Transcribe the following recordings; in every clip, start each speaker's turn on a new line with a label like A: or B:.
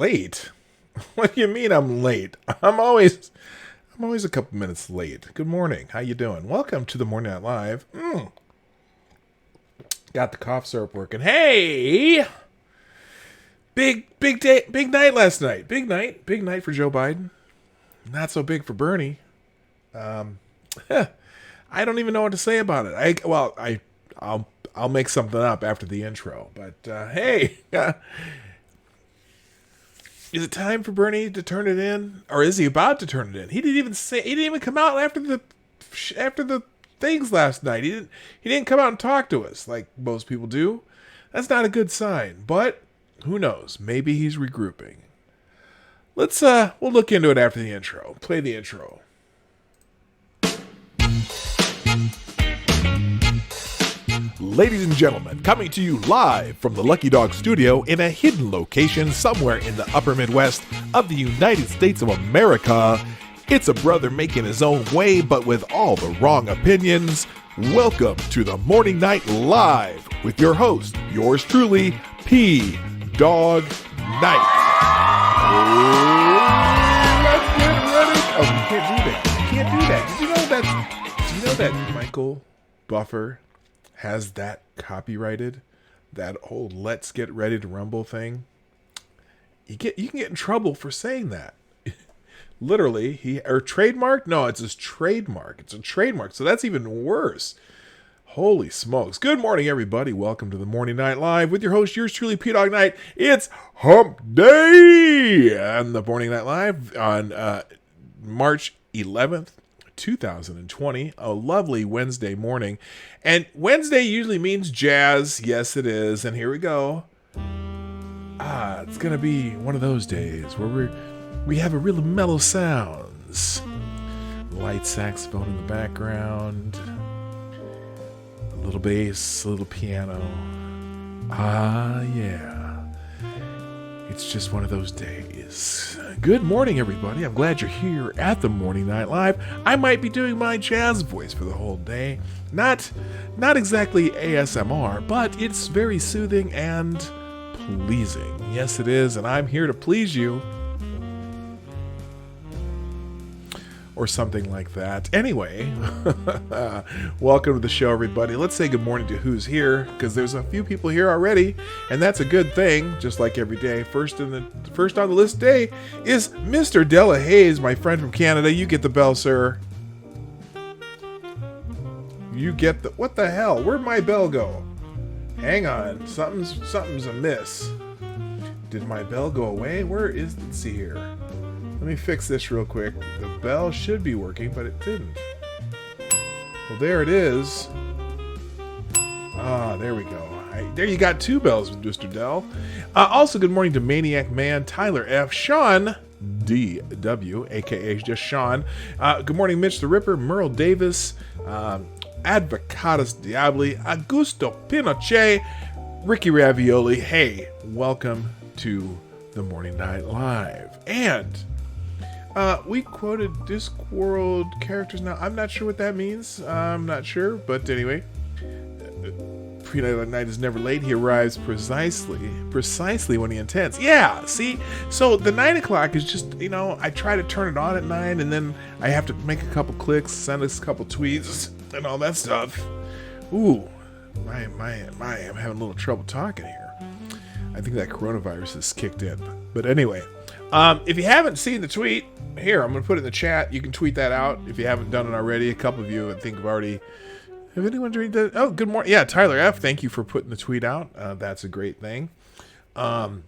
A: late? What do you mean I'm late? I'm always a couple minutes late. Good morning. How you doing? Welcome to the Morning Night Live. Got the cough syrup working. Hey! Big day, big night last night. Big night for Joe Biden. Not so big for Bernie. I don't even know what to say about it. I'll make something up after the intro. But hey, is it time for Bernie to turn it in, or is he about to turn it in? He didn't even come out after the things last night. He didn't come out and talk to us like most people do. That's not a good sign. But who knows? Maybe he's regrouping. We'll look into it after the intro. Play the intro. Ladies and gentlemen, coming to you live from the Lucky Dog studio in a hidden location somewhere in the upper Midwest of the United States of America, it's a brother making his own way but with all the wrong opinions. Welcome to the Morning Night Live with your host, yours truly, PDawg Night. Let's get ready. Oh, you can't do that. Do you know that Michael Buffer has that copyrighted? That whole "Let's Get Ready to Rumble" thing. You can get in trouble for saying that. Literally, trademark? No, it's his trademark. It's a trademark, so that's even worse. Holy smokes. Good morning, everybody. Welcome to the Morning Night Live with your host, yours truly, PDawg Night. It's Hump Day on the Morning Night Live on March 11th, 2020, a lovely Wednesday morning. And Wednesday usually means jazz. Yes, it is. And here we go. It's going to be one of those days where we have a really mellow sounds. Light saxophone in the background. A little bass, a little piano. Yeah. It's just one of those days. Good morning, everybody. I'm glad you're here at the Morning Night Live. I might be doing my jazz voice for the whole day. Not exactly ASMR, but it's very soothing and pleasing. Yes, it is, and I'm here to please you. Or something like that. Anyway, welcome to the show, everybody. Let's say good morning to who's here, because there's a few people here already, and that's a good thing, just like every day. First on the list today is Mr. Della Hayes, my friend from Canada. You get the bell, sir. You get the... What the hell? Where'd my bell go? Hang on. Something's amiss. Did my bell go away? Let's see here. Let me fix this real quick. The bell should be working, but it didn't. Well, there it is. There we go. There you got two bells, Mr. Dell. Also, good morning to Maniac Man, Tyler F., Sean D.W., a.k.a. just Sean. Good morning, Mitch the Ripper, Merle Davis, Advocatus Diabli, Augusto Pinochet, Ricky Ravioli. Hey, welcome to the Morning Night Live. And... we quoted Discworld characters. Now, I'm not sure what that means. I'm not sure. But anyway, Pre-Night is never late. He arrives precisely when he intends. Yeah, see? So the 9 o'clock is just, I try to turn it on at 9, and then I have to make a couple clicks, send us a couple tweets, and all that stuff. Ooh, I'm having a little trouble talking here. I think that coronavirus has kicked in. But anyway... if you haven't seen the tweet, here, I'm going to put it in the chat. You can tweet that out if you haven't done it already. A couple of you, I think, have already... Have anyone tweeted that? Oh, good morning. Yeah, Tyler F., thank you for putting the tweet out. That's a great thing. And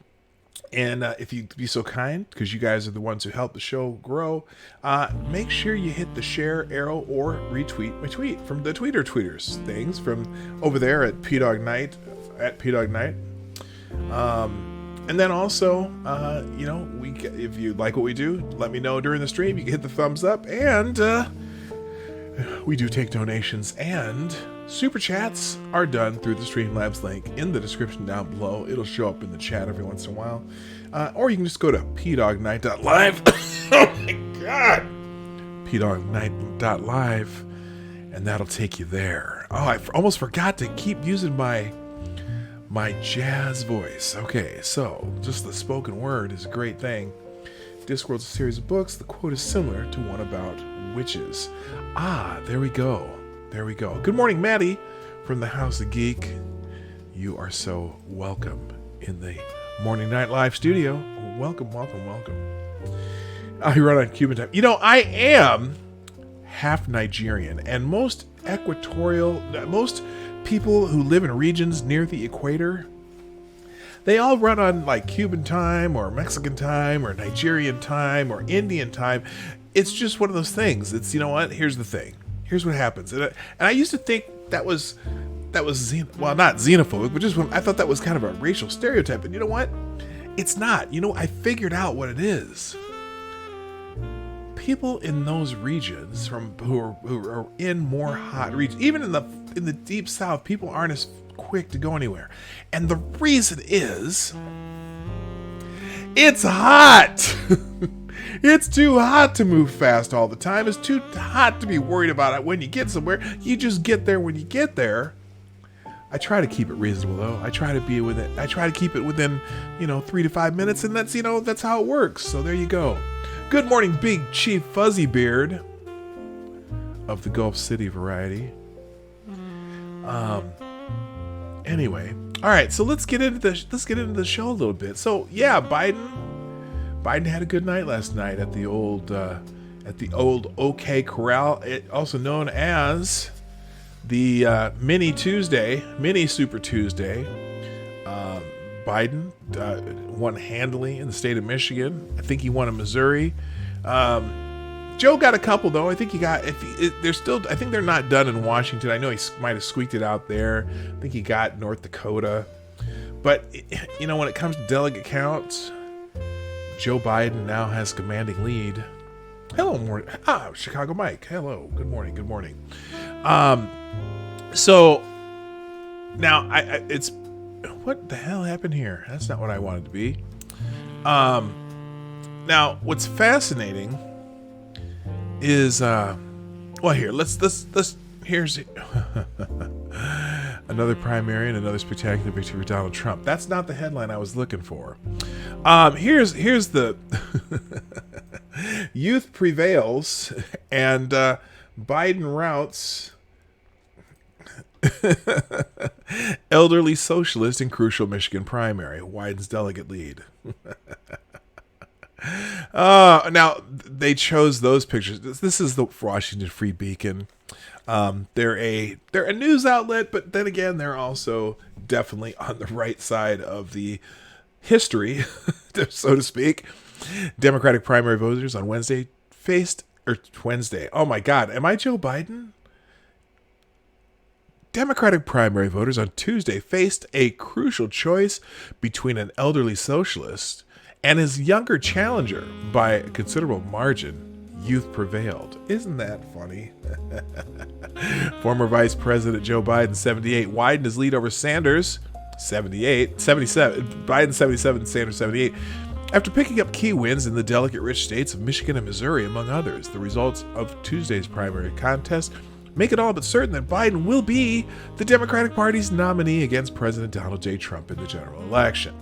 A: if you'd be so kind, because you guys are the ones who help the show grow, make sure you hit the share arrow or retweet my tweet from the tweeters things from over there at PDawg Night, at PDawg Night. And then also, if you like what we do, let me know during the stream. You can hit the thumbs up, and we do take donations, and super chats are done through the Streamlabs link in the description down below. It'll show up in the chat every once in a while. Or you can just go to pdawgnight.live. Oh my god! pdawgnight.live, and that'll take you there. Oh, I almost forgot to keep using my My jazz voice. Okay, so just the spoken word is a great thing. Discworld's a series of books. The quote is similar to one about witches. Ah, there we go. There we go. Good morning, Maddie, from the House of Geek. You are so welcome in the Morning Night Live studio. Welcome, welcome, welcome. I run on Cuban time. You know, I am half Nigerian, and most people who live in regions near the equator, they all run on like Cuban time or Mexican time or Nigerian time or Indian time. It's just one of those things. It's, you know what? Here's the thing. Here's what happens. And I used to think that was not xenophobic, but just I thought that was kind of a racial stereotype. And you know what? It's not. You know, I figured out what it is. People in those regions who are in more hot regions, even in the deep south, people aren't as quick to go anywhere. And the reason is it's hot. It's too hot to move fast all the time. It's too hot to be worried about it when you get somewhere. You just get there when you get there. I try to keep it reasonable though. I try to keep it within, 3 to 5 minutes, and that's how it works. So there you go. Good morning, Big Chief Fuzzy Beard of the Gulf City variety. Anyway, all right. So let's get into the show a little bit. So yeah, Biden had a good night last night at the old OK Corral, also known as the Mini Super Tuesday. Biden won handily in the state of Michigan. I think he won in Missouri. Joe got a couple though. I think he got. I think they're not done in Washington. I know he might have squeaked it out there. I think he got North Dakota. But when it comes to delegate counts, Joe Biden now has commanding lead. Hello, morning. Chicago Mike. Hello. Good morning. Good morning. So now it's. What the hell happened here? That's not what I wanted to be. Now, what's fascinating is, here's another primary and another spectacular victory for Donald Trump. That's not the headline I was looking for. Here's the youth prevails and Biden routs elderly socialist in crucial Michigan primary, widens delegate lead. Now they chose those pictures. This is the Washington Free Beacon. They're a news outlet, but then again, they're also definitely on the right side of the history, so to speak. Democratic primary voters on Wednesday. Oh my God, am I Joe Biden? Democratic primary voters on Tuesday faced a crucial choice between an elderly socialist and his younger challenger by a considerable margin. Youth prevailed. Isn't that funny? Former Vice President Joe Biden, 78, widened his lead over Sanders, 77. Biden, 77, Sanders, 78. After picking up key wins in the delegate-rich states of Michigan and Missouri, among others, the results of Tuesday's primary contest make it all but certain that Biden will be the Democratic Party's nominee against President Donald J. Trump in the general election.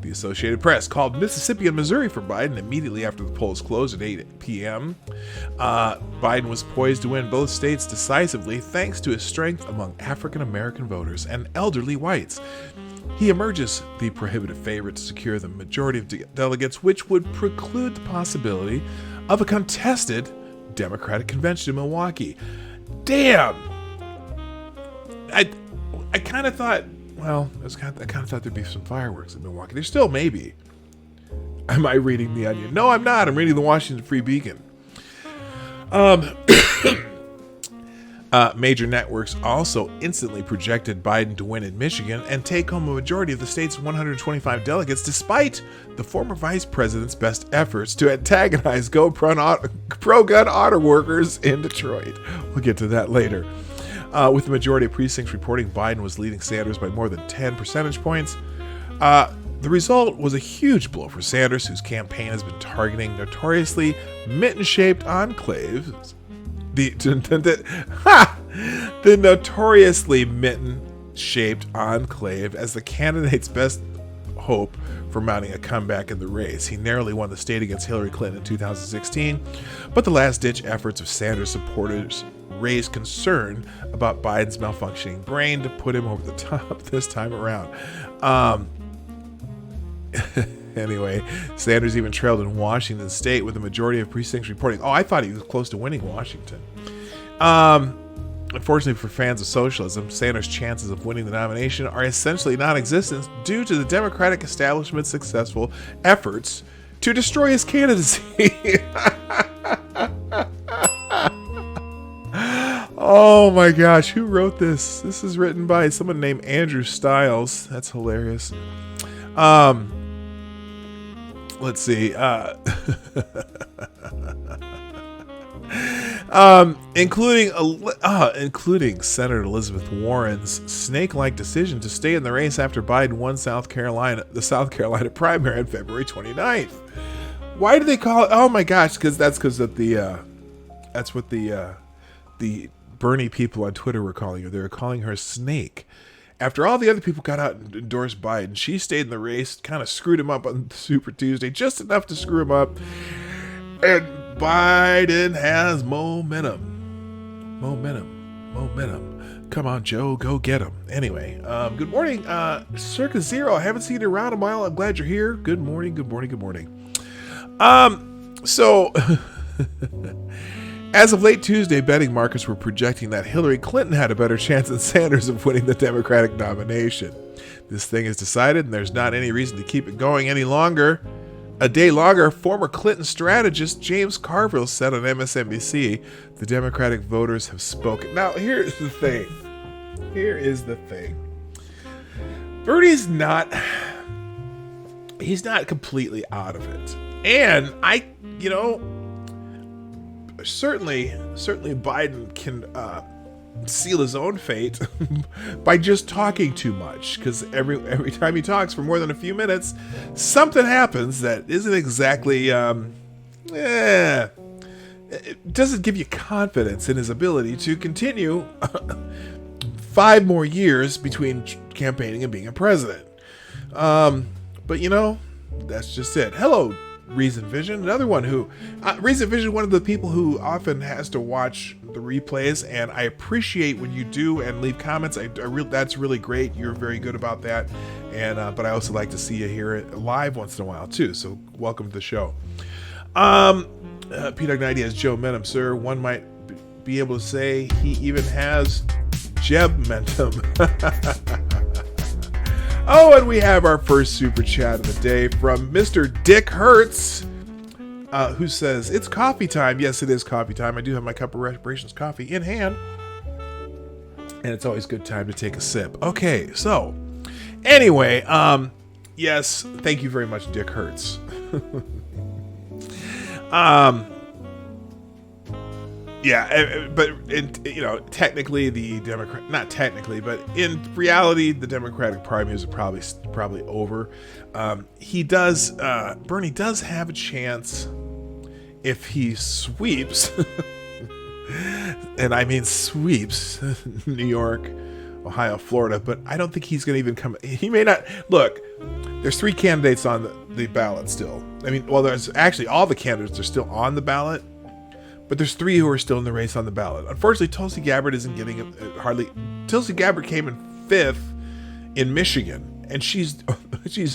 A: The Associated Press called Mississippi and Missouri for Biden immediately after the polls closed at 8 p.m. Biden was poised to win both states decisively thanks to his strength among African-American voters and elderly whites. He emerges the prohibitive favorite to secure the majority of delegates, which would preclude the possibility of a contested Democratic convention in Milwaukee. Damn! I kind of thought, I kind of thought there'd be some fireworks in Milwaukee. There still may be. Am I reading The Onion? No, I'm not. I'm reading the Washington Free Beacon. Major networks also instantly projected Biden to win in Michigan and take home a majority of the state's 125 delegates, despite the former vice president's best efforts to antagonize pro-gun auto workers in Detroit. We'll get to that later. With the majority of precincts reporting Biden was leading Sanders by more than 10 percentage points. The result was a huge blow for Sanders, whose campaign has been targeting notoriously mitten-shaped enclaves. The notoriously shaped enclave as the candidate's best hope for mounting a comeback in the race. He narrowly won the state against Hillary Clinton in 2016, but the last-ditch efforts of Sanders supporters raised concern about Biden's malfunctioning brain to put him over the top this time around. Anyway, Sanders even trailed in Washington state with the majority of precincts reporting. Oh, I thought he was close to winning Washington. Unfortunately for fans of socialism, Sanders' chances of winning the nomination are essentially non-existent due to the Democratic establishment's successful efforts to destroy his candidacy. Oh my gosh, who wrote this? This is written by someone named Andrew Stiles. That's hilarious. Let's see. Including Senator Elizabeth Warren's snake-like decision to stay in the race after Biden won the South Carolina primary on February 29th. Why do they call it? Oh my gosh, that's what the Bernie people on Twitter were calling her. They were calling her Snake. After all the other people got out and endorsed Biden, she stayed in the race, kind of screwed him up on Super Tuesday, just enough to screw him up. And Biden has momentum. Come on, Joe, go get him. Anyway, good morning, Circa Zero. I haven't seen you around a while. I'm glad you're here. Good morning. So... As of late Tuesday, betting markets were projecting that Hillary Clinton had a better chance than Sanders of winning the Democratic nomination. This thing is decided, and there's not any reason to keep it going any longer. A day longer, former Clinton strategist James Carville said on MSNBC, the Democratic voters have spoken. Now, here's the thing. Bernie's he's not completely out of it. And certainly Biden can seal his own fate by just talking too much, because every time he talks for more than a few minutes, something happens that isn't exactly it doesn't give you confidence in his ability to continue 5 more years between campaigning and being a president. But that's just it. Hello, Reason Vision, another one who Reason Vision, one of the people who often has to watch the replays, and I appreciate when you do and leave comments. That's really great. You're very good about that, and but I also like to see you hear it live once in a while too. So welcome to the show. PDawg 90 has Joe Menum, sir. One might be able to say he even has Jeb Mentum. Oh, and we have our first super chat of the day from Mr. Dick Hertz, who says, it's coffee time. Yes, it is coffee time. I do have my cup of Respirations coffee in hand, and it's always a good time to take a sip. Okay, so anyway, yes, thank you very much, Dick Hertz. Yeah, but technically the Democrat, not technically, but in reality, the Democratic primaries are probably over. Bernie does have a chance if he sweeps, and I mean sweeps, New York, Ohio, Florida, but I don't think he's going to even come. He may not. Look, there's 3 candidates on the ballot still. I mean, well, there's actually all the candidates are still on the ballot. But there's 3 who are still in the race on the ballot. Unfortunately, Tulsi Gabbard isn't getting hardly. Tulsi Gabbard came in 5th in Michigan, and she's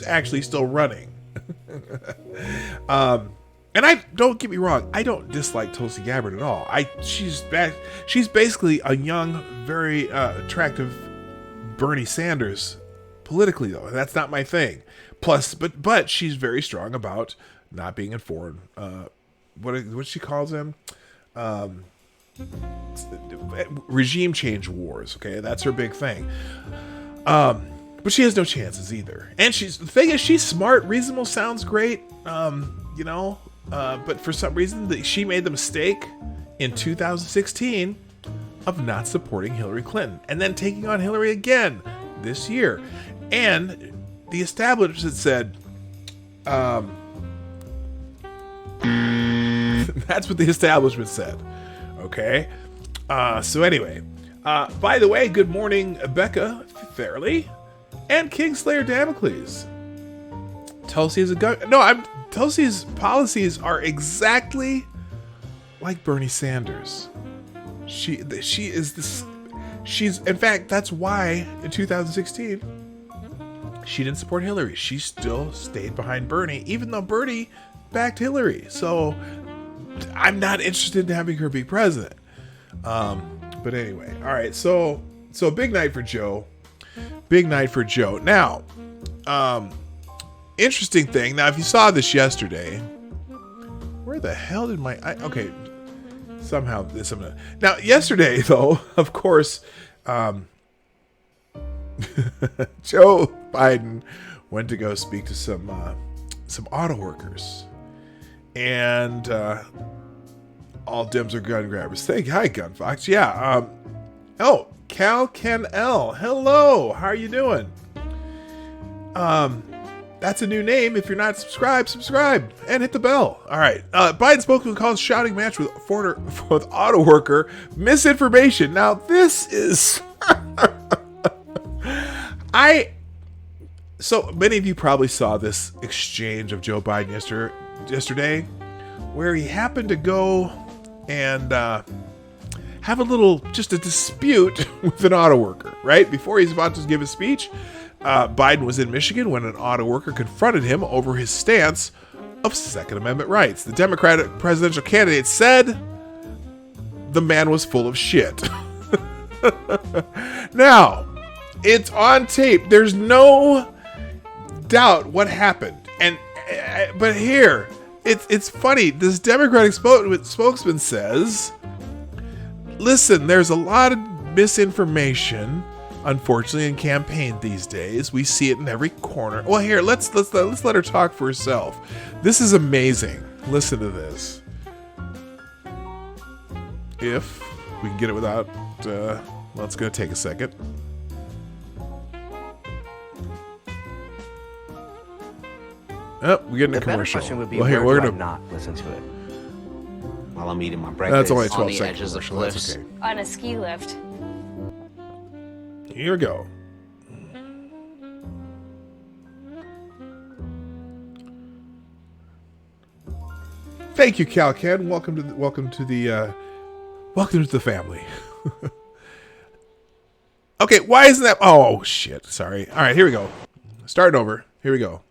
A: actually still running. And I don't get me wrong, I don't dislike Tulsi Gabbard at all. She's basically a young, very attractive Bernie Sanders politically, though, and that's not my thing. Plus, but she's very strong about not being in foreign. What she calls them, regime change wars. Okay, that's her big thing. But she has no chances either. And the thing is, she's smart, reasonable, sounds great. But for some reason, she made the mistake in 2016 of not supporting Hillary Clinton, and then taking on Hillary again this year. And the establishment said, that's what the establishment said. Okay. So anyway, by the way, good morning, Becca. Farley and Kingslayer Damocles. Tulsi is a gun. No, Tulsi's policies are exactly like Bernie Sanders. She is this. She's, in fact, that's why in 2016 she didn't support Hillary. She still stayed behind Bernie, even though Bernie backed Hillary. So I'm not interested in having her be president. But anyway, all right. So big night for Joe. Big night for Joe. Now, interesting thing. Now, if you saw this yesterday, where the hell did okay. Somehow this. Now, yesterday, though, of course, Joe Biden went to go speak to some auto workers, and all Dems are gun grabbers. Hi, Gun Fox. Yeah. Oh, Cal Ken L. Hello. How are you doing? That's a new name. If you're not subscribed, subscribe and hit the bell. All right. Biden spokesman calls shouting match with auto worker misinformation. Now, this is... So many of you probably saw this exchange of Joe Biden yesterday, where he happened to go and have a dispute with an auto worker, right? Before he's about to give his speech, Biden was in Michigan when an auto worker confronted him over his stance of Second Amendment rights. The Democratic presidential candidate said the man was full of shit. Now, it's on tape. There's no doubt what happened. But here, it's funny. This Democratic spokesman says, listen, there's a lot of misinformation, unfortunately, in campaign these days. We see it in every corner. Well, here, let's let her talk for herself. This is amazing. Listen to this. If we can get it without, well, it's going to take a second. Oh, we're getting a commercial.
B: Well, here, we're going to not listen to it while I'm eating my breakfast.
A: That's only 12
B: on the
A: seconds.
B: edges of cliffs.
A: Okay.
C: On a ski lift.
A: Here we go. Thank you, Cal Ken. Welcome to the family. Okay, why isn't that? Oh shit! Sorry. All right, here we go. Starting over. Here we go.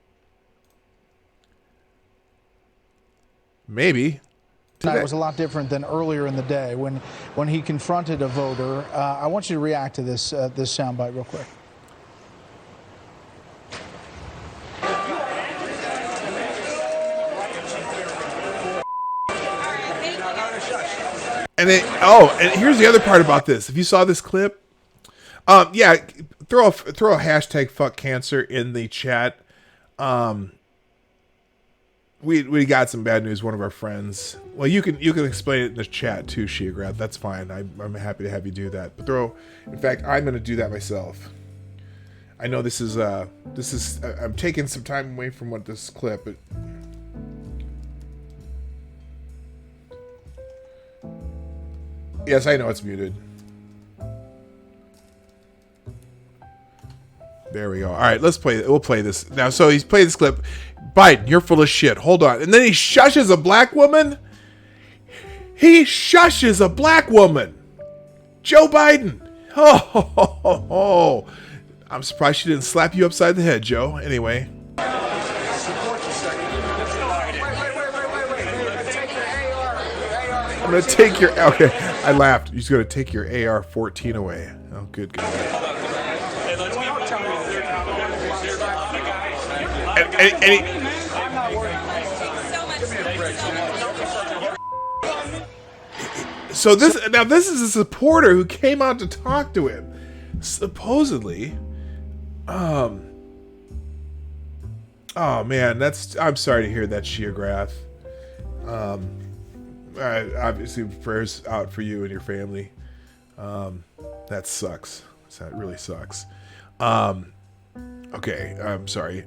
A: Maybe.
D: It was a lot different than earlier in the day when he confronted a voter. I want you to react to this soundbite real quick.
A: And here's the other part about this. If you saw this clip, yeah, throw a hashtag fuck cancer in the chat. We got some bad news. One of our friends. Well, you can explain it in the chat too, Shiagrad. That's fine. I'm happy to have you do that. But in fact, I'm going to do that myself. I know this is I'm taking some time away from what this clip. But yes, I know it's muted. There we go. All right, let's play. We'll play this now. So he's played this clip. Biden, you're full of shit. Hold on. And then he shushes a black woman. He shushes a black woman. Joe Biden. Oh. I'm surprised she didn't slap you upside the head, Joe. Anyway. I'm going to take your... Okay, I laughed. He's going to take your AR-14 away. Oh, good God. So this is a supporter who came out to talk to him. Supposedly, oh man, I'm sorry to hear that, Shiagraph. Obviously prayers out for you and your family. That sucks. That really sucks. Okay, I'm sorry.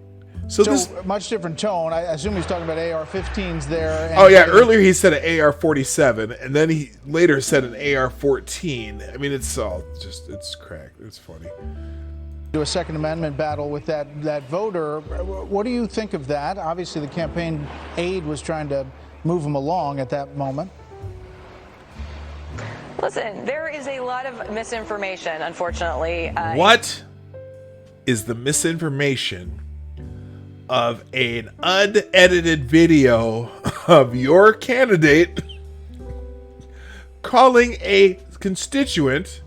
A: So this
D: much different tone. I assume he's talking about AR-15s there.
A: Oh yeah, earlier he said an AR-47, and then he later said an AR-14. I mean, it's all just, it's cracked. It's funny.
D: to a Second Amendment battle with that voter. What do you think of that? Obviously, the campaign aide was trying to move him along at that moment.
C: Listen, there is a lot of misinformation, unfortunately.
A: What is the misinformation of an unedited video of your candidate calling a constituent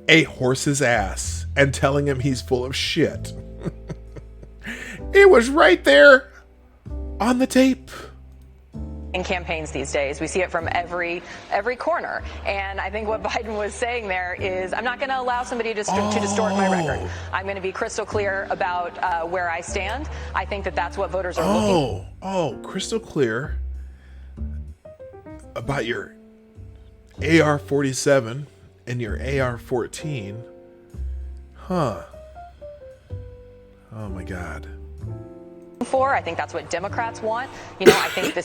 A: a horse's ass and telling him he's full of shit? It was right there on the tape.
C: In campaigns these days, we see it from every corner, and I think what Biden was saying there is, I'm not going to allow somebody to distort my record. I'm going to be crystal clear about where I stand. I think that that's what voters are looking.
A: Crystal clear about your AR-47 and your AR-14, huh? Oh my God.
C: For. I think that's what Democrats want. You know, I think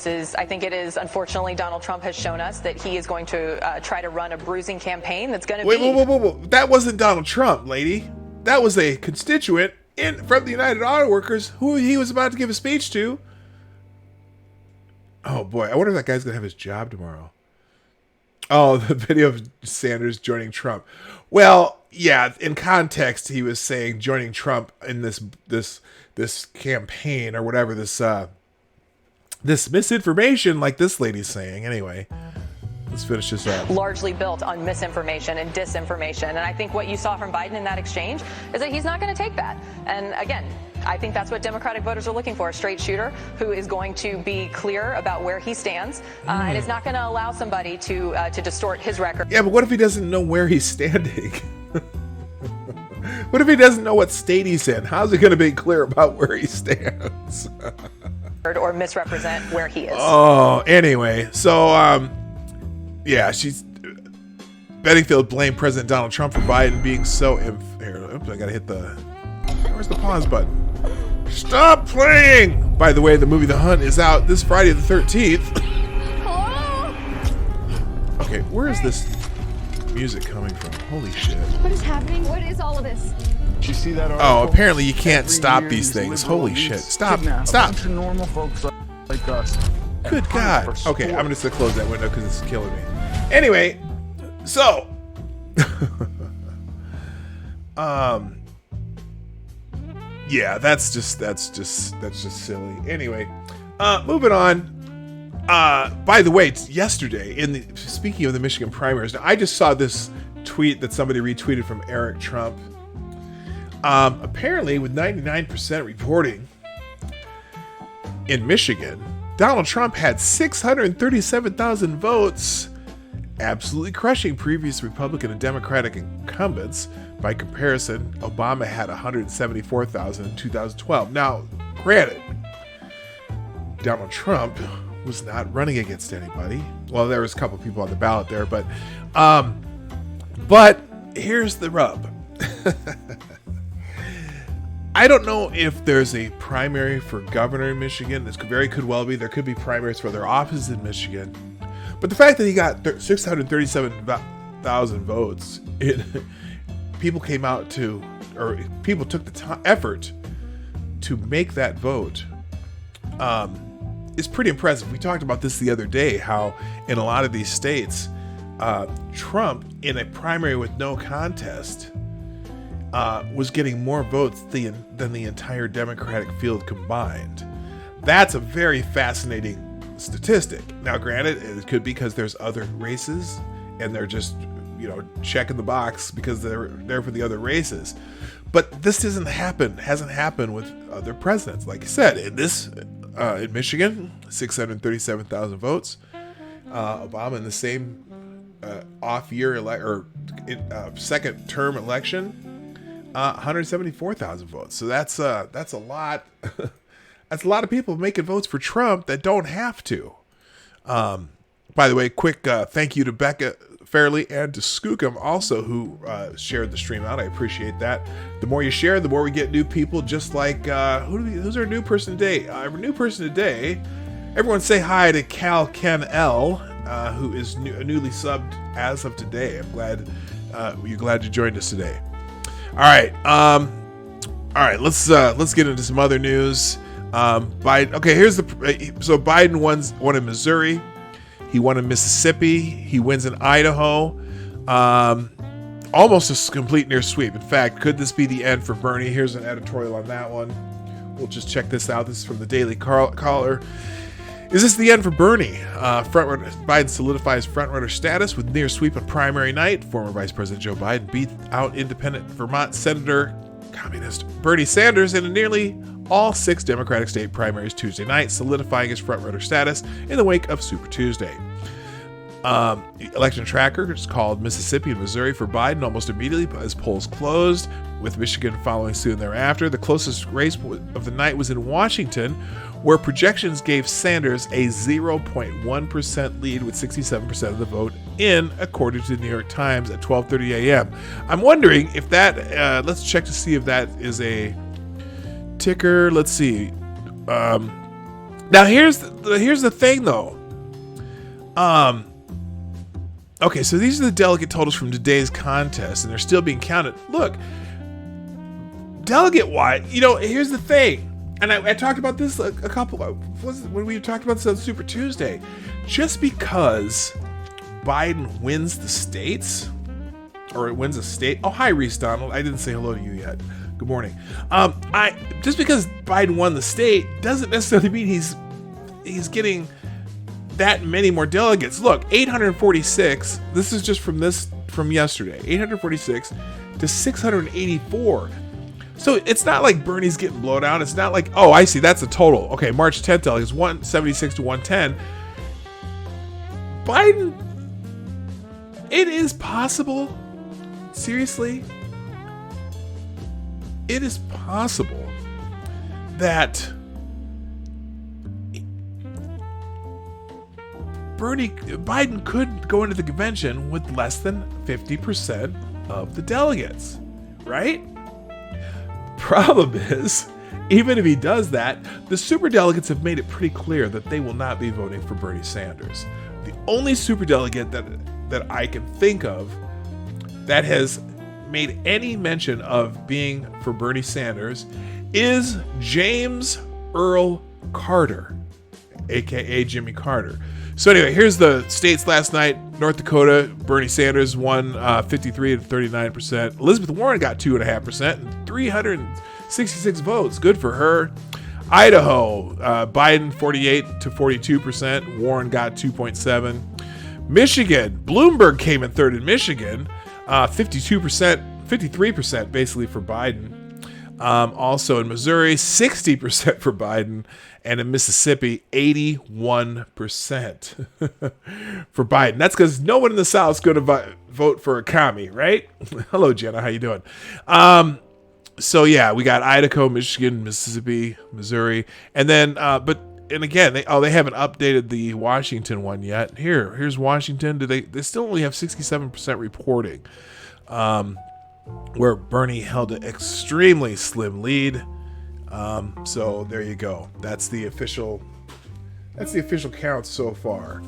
C: it is, unfortunately, Donald Trump has shown us that he is going to try to run a bruising campaign that's going to
A: Wait. That wasn't Donald Trump, lady. That was a constituent from the United Auto Workers who he was about to give a speech to. Oh boy, I wonder if that guy's going to have his job tomorrow. Oh, the video of Sanders joining Trump. Well, yeah, in context, he was saying joining Trump in this campaign or whatever, this misinformation, like this lady's saying. Anyway, let's finish this up.
C: Largely built on misinformation and disinformation. And I think what you saw from Biden in that exchange is that he's not going to take that. And again, I think that's what Democratic voters are looking for, a straight shooter who is going to be clear about where he stands and is not going to allow somebody to distort his record.
A: Yeah, but what if he doesn't know where he's standing? What if he doesn't know what state he's in? How's he going to be clear about where he stands?
C: Or misrepresent where he is.
A: Oh, anyway. So, yeah, Bedingfield blamed President Donald Trump for Biden being so Oops, I got to hit where's the pause button? Stop playing! By the way, the movie The Hunt is out this Friday the 13th.
E: Hello?
A: Okay, where is this music coming from? Holy shit.
E: What is happening? What is all of this?
F: Did you see that article?
A: Oh, apparently you can't
F: Every
A: stop
F: year,
A: these things. Holy shit. Stop.
F: kidnap
A: Stop.
F: A bunch of normal folks like us. and
A: Good
F: hunt
A: God.
F: for
A: Okay,
F: sport.
A: I'm just going to close that window because it's killing me. Anyway, so. Yeah, that's just silly. Anyway, moving on. By the way, it's yesterday, speaking of the Michigan primaries, now I just saw this tweet that somebody retweeted from Eric Trump. Apparently, with 99% reporting in Michigan, Donald Trump had 637,000 votes, absolutely crushing previous Republican and Democratic incumbents. By comparison, Obama had 174,000 in 2012. Now, granted, Donald Trump was not running against anybody. Well, there was a couple people on the ballot there, but here's the rub. I don't know if there's a primary for governor in Michigan. This could well be. There could be primaries for other offices in Michigan. But the fact that he got 637,000 votes, people came out people took the effort to make that vote, is pretty impressive. We talked about this the other day, how in a lot of these states, Trump in a primary with no contest was getting more votes than the entire Democratic field combined. That's a very fascinating statistic. Now, granted, it could be because there's other races and they're just, checking the box because they're there for the other races. But this hasn't happened with other presidents. Like I said, in Michigan, 637,000 votes. Obama in the same off-year second term election, 174,000 votes. So that's a lot. That's a lot of people making votes for Trump that don't have to. By the way, quick thank you to Becca Farley and to Skookum also, who shared the stream out. I appreciate that. The more you share, the more we get new people. Just like who's our new person today? Our new person today. Everyone say hi to Cal Ken L, who is newly subbed as of today. I'm glad you're glad you joined us today. All right, let's get into some other news. Biden. Okay, here's so Biden won in Missouri. He won in Mississippi. He wins in Idaho. Almost a complete near sweep. In fact, could this be the end for Bernie? Here's an editorial on that one. We'll just check this out. This is from the Daily Caller. Is this the end for Bernie? Biden solidifies frontrunner status with near sweep on primary night. Former Vice President Joe Biden beat out independent Vermont Senator, communist Bernie Sanders in nearly all 6 Democratic state primaries Tuesday night, solidifying his frontrunner status in the wake of Super Tuesday. Election trackers called Mississippi and Missouri for Biden almost immediately as polls closed, with Michigan following soon thereafter. The closest race of the night was in Washington, where projections gave Sanders a 0.1% lead with 67% of the vote in, according to the New York Times at 12:30 a.m. I'm wondering if that, let's check to see if that is a ticker. Let's see. Now here's the thing though. Okay, so these are the delegate totals from today's contest, and they're still being counted. Look, delegate-wide, here's the thing. And I talked about this when we talked about this on Super Tuesday. Just because Biden wins the states, or it wins a state. Oh, hi, Reese Donald. I didn't say hello to you yet. Good morning. Just because Biden won the state doesn't necessarily mean he's getting that many more delegates. Look, 846. This is just from yesterday. 846 to 684. So it's not like Bernie's getting blown out. It's not like, oh, I see, that's a total. Okay, March 10th delegates, 176 to 110. Biden, it is possible. Seriously, it is possible that Biden could go into the convention with less than 50% of the delegates, right? Problem is, even if he does that, the superdelegates have made it pretty clear that they will not be voting for Bernie Sanders. The only superdelegate that I can think of that has made any mention of being for Bernie Sanders is James Earl Carter, aka Jimmy Carter. So anyway, here's the states last night. North Dakota, Bernie Sanders won 53 to 39%. Elizabeth Warren got 2.5% and 366 votes. Good for her. Idaho, Biden 48 to 42%. Warren got 2.7. Michigan, Bloomberg came in third in Michigan. 53% basically for Biden. Also in Missouri, 60% for Biden. And in Mississippi, 81% for Biden. That's because no one in the South is going to vote for a commie, right? Hello, Jenna. How you doing? So yeah, we got Idaho, Michigan, Mississippi, Missouri, and then and again, they haven't updated the Washington one yet. Here's Washington. They still only have 67% reporting, where Bernie held an extremely slim lead. So there you go. That's the official count so far.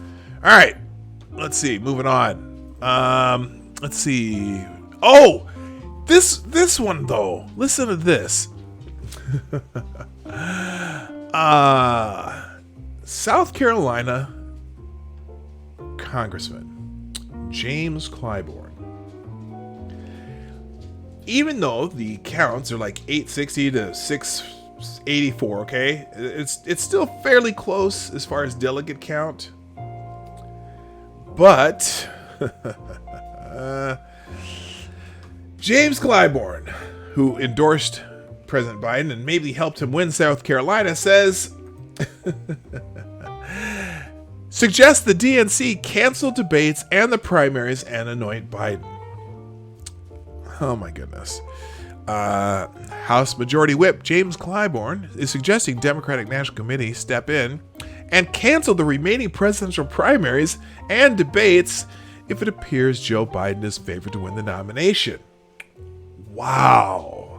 A: All right, let's see. Moving on. Let's see. Oh, this one though. Listen to this. South Carolina Congressman James Clyburn. Even though the counts are like 860 to 684, okay, it's still fairly close as far as delegate count. But James Clyburn, who endorsed President Biden and maybe helped him win South Carolina, suggests the DNC cancel debates and the primaries and anoint Biden. Oh my goodness. House Majority Whip James Clyburn is suggesting Democratic National Committee step in and cancel the remaining presidential primaries and debates if it appears Joe Biden is favored to win the nomination. Wow.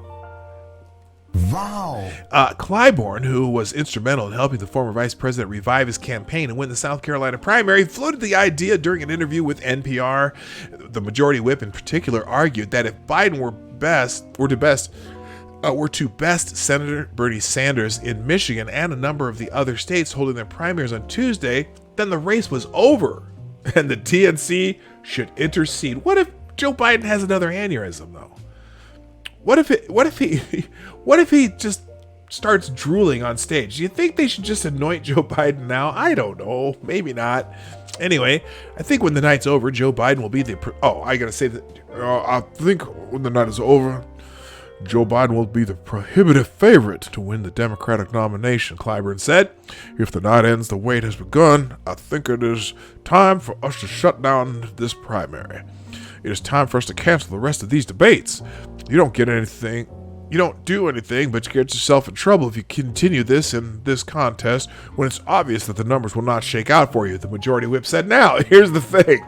A: Clyburn, who was instrumental in helping the former vice president revive his campaign and win the South Carolina primary, floated the idea during an interview with NPR. The Majority Whip in particular argued that if Biden were to best Senator Bernie Sanders in Michigan and a number of the other states holding their primaries on Tuesday, then the race was over, and the DNC should intercede. What if Joe Biden has another aneurysm, though? What if he just starts drooling on stage? Do you think they should just anoint Joe Biden now? I don't know. Maybe not. Anyway, I think when the night's over, Joe Biden will be the... I gotta say that... I think when the night is over, Joe Biden will be the prohibitive favorite to win the Democratic nomination, Clyburn said. If the night ends, the wait has begun. I think it is time for us to shut down this primary. It is time for us to cancel the rest of these debates. You don't do anything, but you get yourself in trouble if you continue this in this contest when it's obvious that the numbers will not shake out for you, the majority whip said. Now, here's the thing.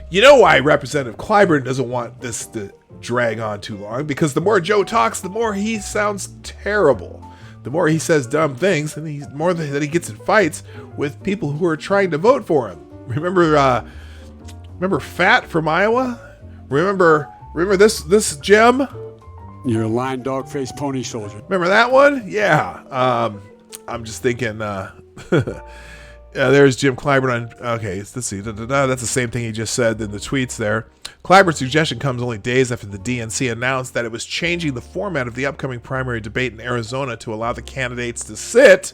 A: You know why Representative Clyburn doesn't want this to drag on too long? Because the more Joe talks, the more he sounds terrible. The more he says dumb things, and the more that he gets in fights with people who are trying to vote for him. Remember Fat from Iowa? Remember this gem?
G: You're a lying dog-faced pony soldier.
A: Remember that one? Yeah. I'm just thinking, there's Jim Clyburn on, okay, let's see. That's the same thing he just said in the tweets there. Clyburn's suggestion comes only days after the DNC announced that it was changing the format of the upcoming primary debate in Arizona to allow the candidates to sit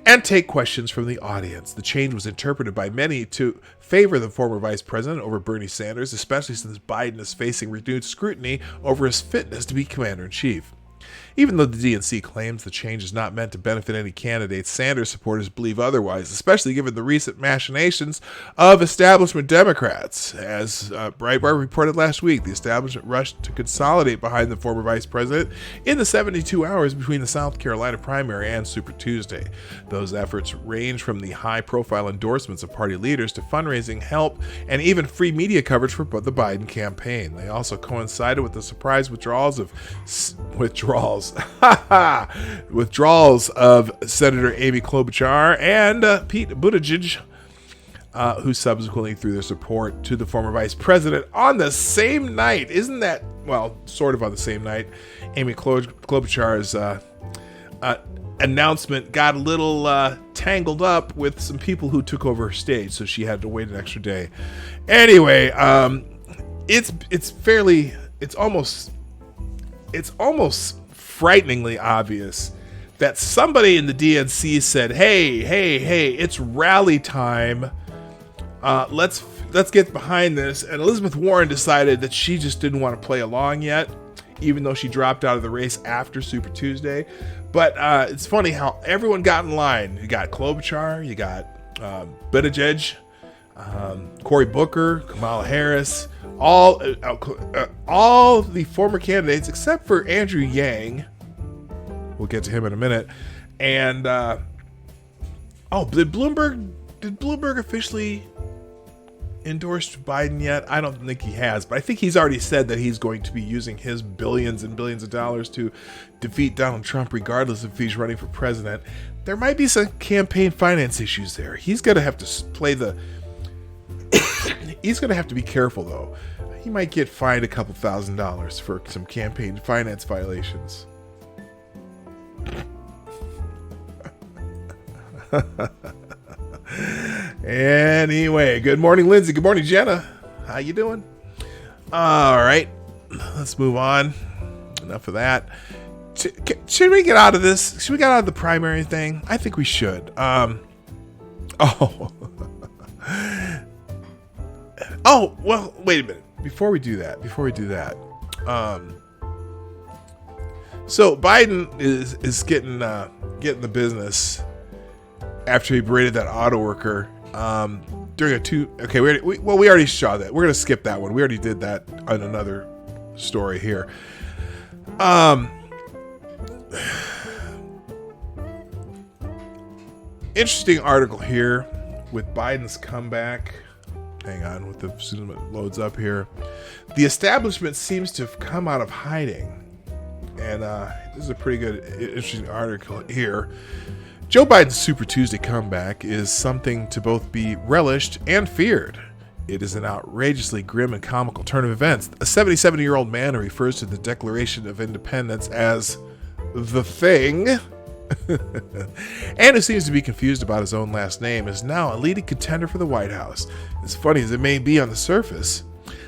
A: and take questions from the audience. The change was interpreted by many to favor the former vice president over Bernie Sanders, especially since Biden is facing renewed scrutiny over his fitness to be commander-in-chief. Even though the DNC claims the change is not meant to benefit any candidates, Sanders supporters believe otherwise, especially given the recent machinations of establishment Democrats. As Breitbart reported last week, the establishment rushed to consolidate behind the former vice president in the 72 hours between the South Carolina primary and Super Tuesday. Those efforts range from the high-profile endorsements of party leaders to fundraising help and even free media coverage for the Biden campaign. They also coincided with the surprise withdrawals of Senator Amy Klobuchar and Pete Buttigieg, who subsequently threw their support to the former vice president on the same night. Isn't that, well, sort of on the same night? Amy Klobuchar's announcement got a little tangled up with some people who took over her stage, so she had to wait an extra day. Anyway, it's almost frighteningly obvious that somebody in the DNC said, hey, it's rally time. Let's get behind this. And Elizabeth Warren decided that she just didn't want to play along yet, even though she dropped out of the race after Super Tuesday. But it's funny how everyone got in line. You got Klobuchar, you got Buttigieg, Cory Booker, Kamala Harris, all the former candidates except for Andrew Yang. We'll get to him in a minute. And did Bloomberg officially endorse Biden yet? I don't think he has, but I think he's already said that he's going to be using his billions and billions of dollars to defeat Donald Trump, regardless if he's running for president. There might be some campaign finance issues there. He's going to have to play the he's going to have to be careful, though. He might get fined a couple $1,000s for some campaign finance violations. Anyway, good morning, Lindsay. Good morning, Jenna. How you doing? All right, let's move on. Enough of that. Should we get out of this? Should we get out of the primary thing? I think we should. Oh, well, wait a minute. Before we do that, so Biden is getting the business after he berated that auto worker during we already saw that. We're gonna skip that one. We already did that on another story here. Interesting article here with Biden's comeback. Hang on, with as soon as it loads up here. The establishment seems to have come out of hiding. And this is a pretty good, interesting article here. Joe Biden's Super Tuesday comeback is something to both be relished and feared. It is an outrageously grim and comical turn of events. A 77-year-old man who refers to the Declaration of Independence as the thing and who seems to be confused about his own last name is now a leading contender for the White House. As funny as it may be on the surface,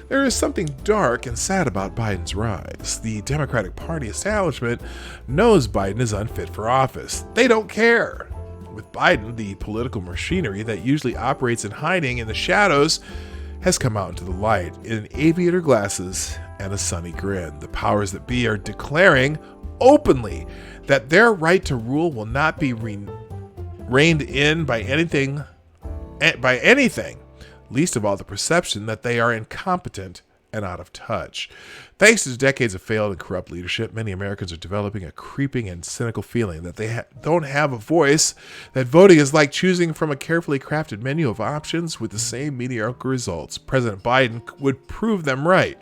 A: there is something dark and sad about Biden's rise. The Democratic Party establishment knows Biden is unfit for office. They don't care. With Biden, the political machinery that usually operates in hiding in the shadows has come out into the light in aviator glasses and a sunny grin. The powers that be are declaring openly that their right to rule will not be reined in by anything, least of all the perception that they are incompetent and out of touch. Thanks to decades of failed and corrupt leadership, many Americans are developing a creeping and cynical feeling that they don't have a voice, that voting is like choosing from a carefully crafted menu of options with the same mediocre results. President Biden would prove them right.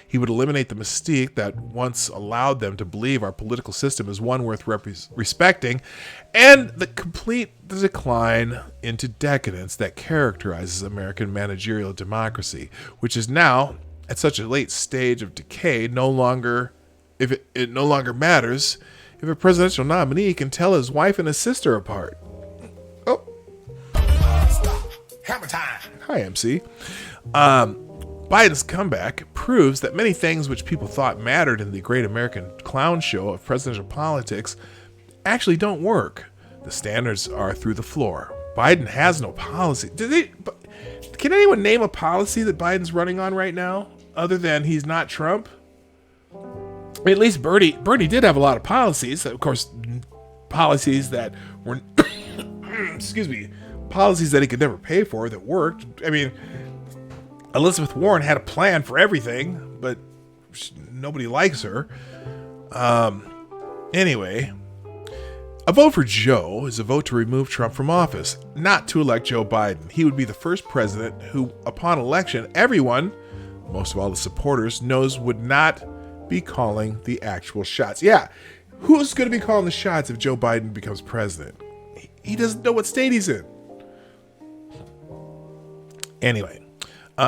A: He would eliminate the mystique that once allowed them to believe our political system is one worth respecting, and the complete decline into decadence that characterizes American managerial democracy, which is now at such a late stage of decay. It no longer matters if a presidential nominee can tell his wife and his sister apart. Oh, hammer time! Hi, MC. Biden's comeback proves that many things which people thought mattered in the great American clown show of presidential politics actually don't work. The standards are through the floor. Biden has no policy. Can anyone name a policy that Biden's running on right now other than he's not Trump? I mean, at least Bernie did have a lot of policies. Of course, policies that were, excuse me, policies that he could never pay for that worked. I mean, Elizabeth Warren had a plan for everything, but nobody likes her. Anyway, a vote for Joe is a vote to remove Trump from office, not to elect Joe Biden. He would be the first president who, upon election, everyone, most of all the supporters, knows would not be calling the actual shots. Yeah, who's going to be calling the shots if Joe Biden becomes president? He doesn't know what state he's in. Anyway.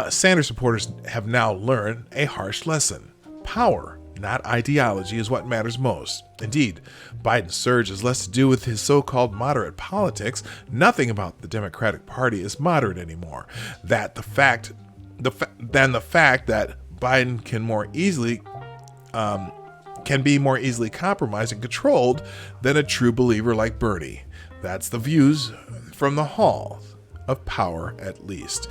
A: Sanders supporters have now learned a harsh lesson. Power, not ideology, is what matters most. Indeed, Biden's surge has less to do with his so-called moderate politics. Nothing about the Democratic Party is moderate anymore. Than the fact that Biden can be more easily compromised and controlled than a true believer like Bernie. That's the views from the hall of power, at least.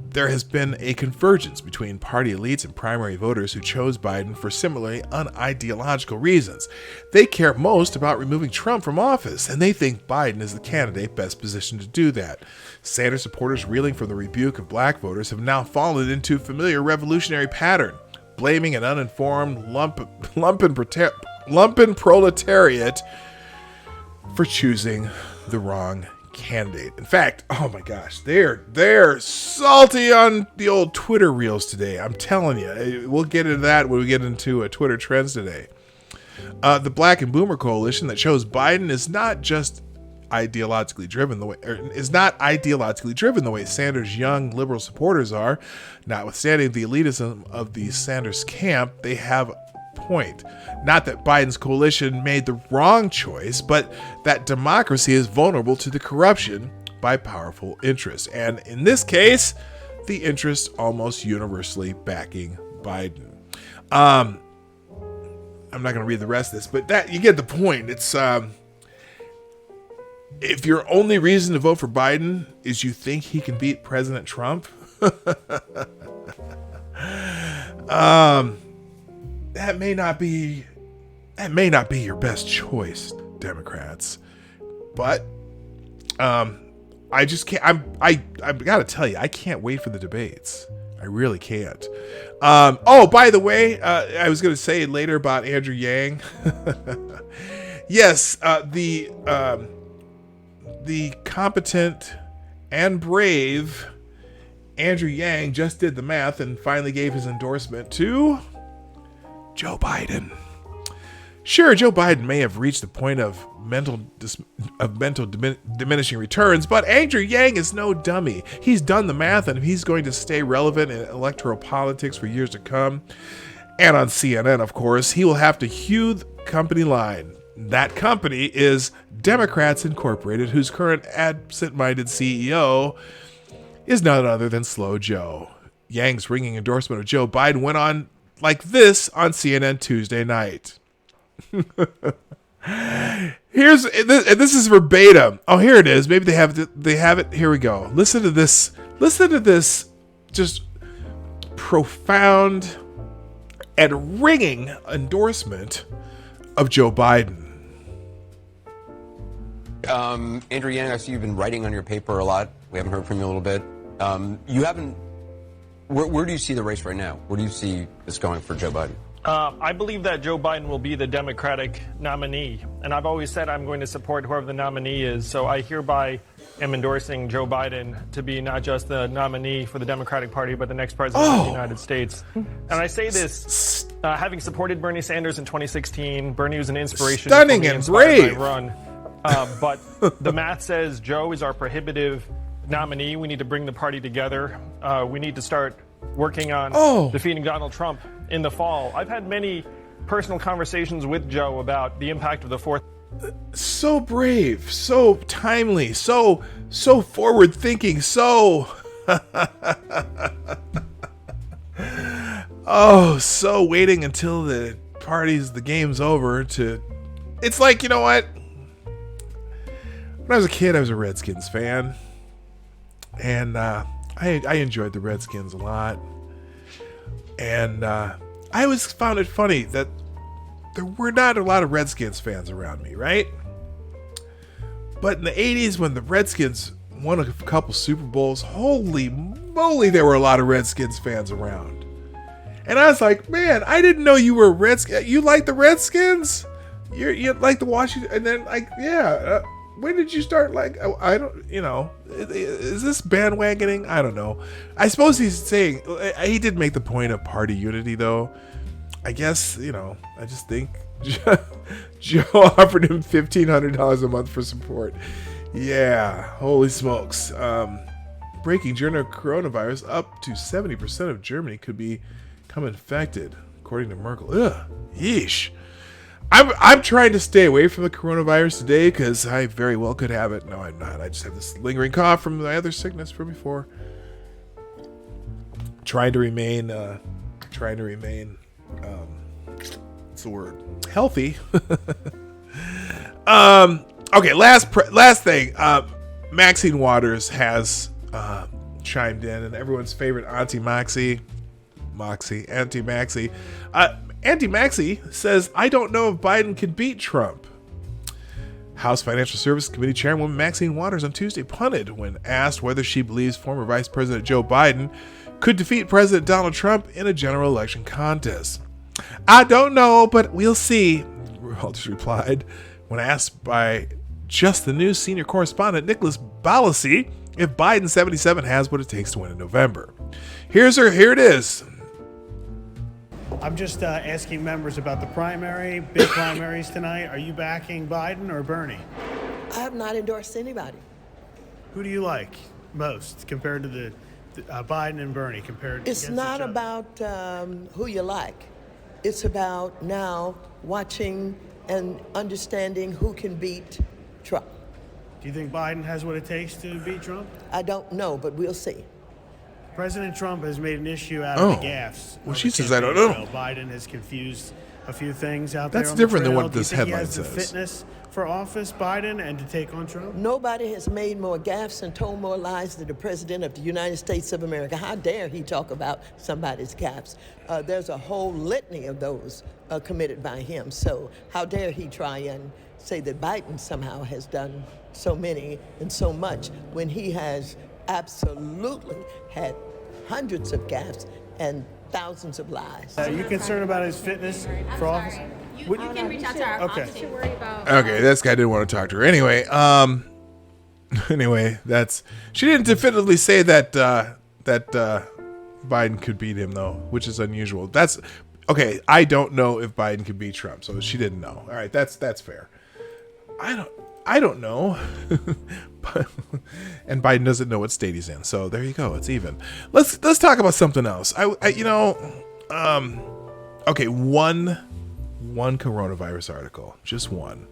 A: There has been a convergence between party elites and primary voters who chose Biden for similarly unideological reasons. They care most about removing Trump from office, and they think Biden is the candidate best positioned to do that. Sanders supporters reeling from the rebuke of black voters have now fallen into a familiar revolutionary pattern, blaming an uninformed lumpen proletariat for choosing the wrong candidate. In fact, oh my gosh, they're salty on the old Twitter reels today. I'm telling you, we'll get into that when we get into Twitter trends today. The Black and Boomer coalition that chose Biden is not ideologically driven the way Sanders' young liberal supporters are. Notwithstanding the elitism of the Sanders camp, they have a point. Not that Biden's coalition made the wrong choice, but that democracy is vulnerable to the corruption by powerful interests. And in this case, the interest almost universally backing Biden. I'm not going to read the rest of this, but that you get the point. It's if your only reason to vote for Biden is you think he can beat President Trump, that may not be your best choice, Democrats. But I just can't. I've got to tell you, I can't wait for the debates. I really can't. Oh, by the way, I was going to say later about Andrew Yang. Yes, the competent and brave Andrew Yang just did the math and finally gave his endorsement to Joe Biden. Sure, Joe Biden may have reached the point of diminishing returns, but Andrew Yang is no dummy. He's done the math, and he's going to stay relevant in electoral politics for years to come. And on CNN, of course, he will have to hew the company line. That company is Democrats Incorporated, whose current absent-minded CEO is none other than Slow Joe. Yang's ringing endorsement of Joe Biden went on like this on CNN Tuesday night. This is verbatim. Oh, here it is. Maybe they have it. Here we go. Listen to this just profound and ringing endorsement of Joe Biden.
H: Andrew Yang, I see you've been writing on your paper a lot. We haven't heard from you a little bit. You haven't. Where do you see the race right now? Where do you see this going for Joe Biden?
I: I believe that Joe Biden will be the Democratic nominee, and I've always said I'm going to support whoever the nominee is, so I hereby am endorsing Joe Biden to be not just the nominee for the Democratic Party, but the next president of the United States. And I say this, having supported Bernie Sanders in 2016, Bernie was an inspiration.
A: Stunning and brave.
I: Run. But the math says Joe is our prohibitive nominee. We need to bring the party together. We need to start working on defeating Donald Trump in the fall. I've had many personal conversations with Joe about the impact of the fourth.
A: So brave, so timely, so forward thinking, so so waiting until the game's over to. It's like, you know what? When I was a kid, I was a Redskins fan, and I enjoyed the Redskins a lot. And I always found it funny that there were not a lot of Redskins fans around me, right? But in the 80s, when the Redskins won a couple Super Bowls, holy moly, there were a lot of Redskins fans around. And I was like, man, I didn't know you were a Redskins. You like the Redskins? You like the Washington? And then, like, yeah, when did you start? Like, I don't, is this bandwagoning? I don't know. I suppose he's saying, he did make the point of party unity, though. I guess, I just think Joe offered him $1,500 a month for support. Yeah, holy smokes. Breaking journal coronavirus, up to 70% of Germany could become infected, according to Merkel. Ugh, yeesh. I'm trying to stay away from the coronavirus today because I very well could have it. No, I'm not. I just have this lingering cough from my other sickness from before. Trying to remain, what's the word? Healthy. Okay, last thing. Maxine Waters has chimed in, and everyone's favorite Auntie Maxie. Auntie Maxie. Auntie Maxie says, I don't know if Biden can beat Trump. House Financial Services Committee Chairwoman Maxine Waters on Tuesday punted when asked whether she believes former Vice President Joe Biden could defeat President Donald Trump in a general election contest. I don't know, but we'll see, Walters replied when asked by Just the News senior correspondent Nicholas Balassi if Biden 77 has what it takes to win in November. Here it is.
J: I'm just asking members about the big primaries tonight. Are you backing Biden or Bernie?
K: I have not endorsed anybody.
J: Who do you like most compared to the Biden and Bernie?
K: It's not about who you like. It's about now watching and understanding who can beat Trump.
J: Do you think Biden has what it takes to beat Trump?
K: I don't know, but we'll see.
J: President Trump has made an issue out of the gaffes.
A: Well, she says I don't know.
J: Biden has confused a few things out
A: That's
J: there. That's
A: different than what this headline says.
J: Do you think he has the fitness for office, Biden, and to take on Trump?
K: Nobody has made more gaffes and told more lies than the President of the United States of America. How dare he talk about somebody's gaffes? There's a whole litany of those committed by him. So how dare he try and say that Biden somehow has done so many and so much when he has absolutely had hundreds of gaffes and thousands of lies.
J: Are you concerned about his fitness for office?
E: You can reach out to our office to worry about.
A: Okay, this guy didn't want to talk to her. Anyway, she didn't definitively say that Biden could beat him though, which is unusual. Okay, I don't know if Biden can beat Trump, so she didn't know. All right, that's fair. I don't know. And Biden doesn't know what state he's in. So there you go. It's even. Let's talk about something else. Okay, one coronavirus article. Just one.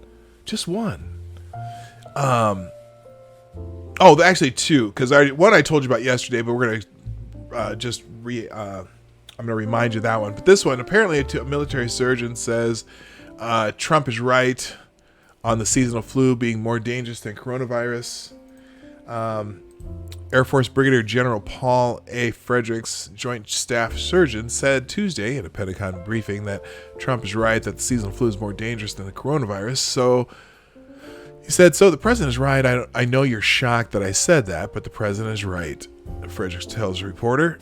A: Actually two, because one I told you about yesterday, but we're gonna I'm gonna remind you that one. But this one, apparently a military surgeon says Trump is right on the seasonal flu being more dangerous than coronavirus. Air Force Brigadier General Paul A. Fredericks, Joint Staff Surgeon, said Tuesday in a Pentagon briefing that Trump is right that the seasonal flu is more dangerous than the coronavirus. So he said, "So the president is right. I know you're shocked that I said that, but the president is right." Fredericks tells a reporter,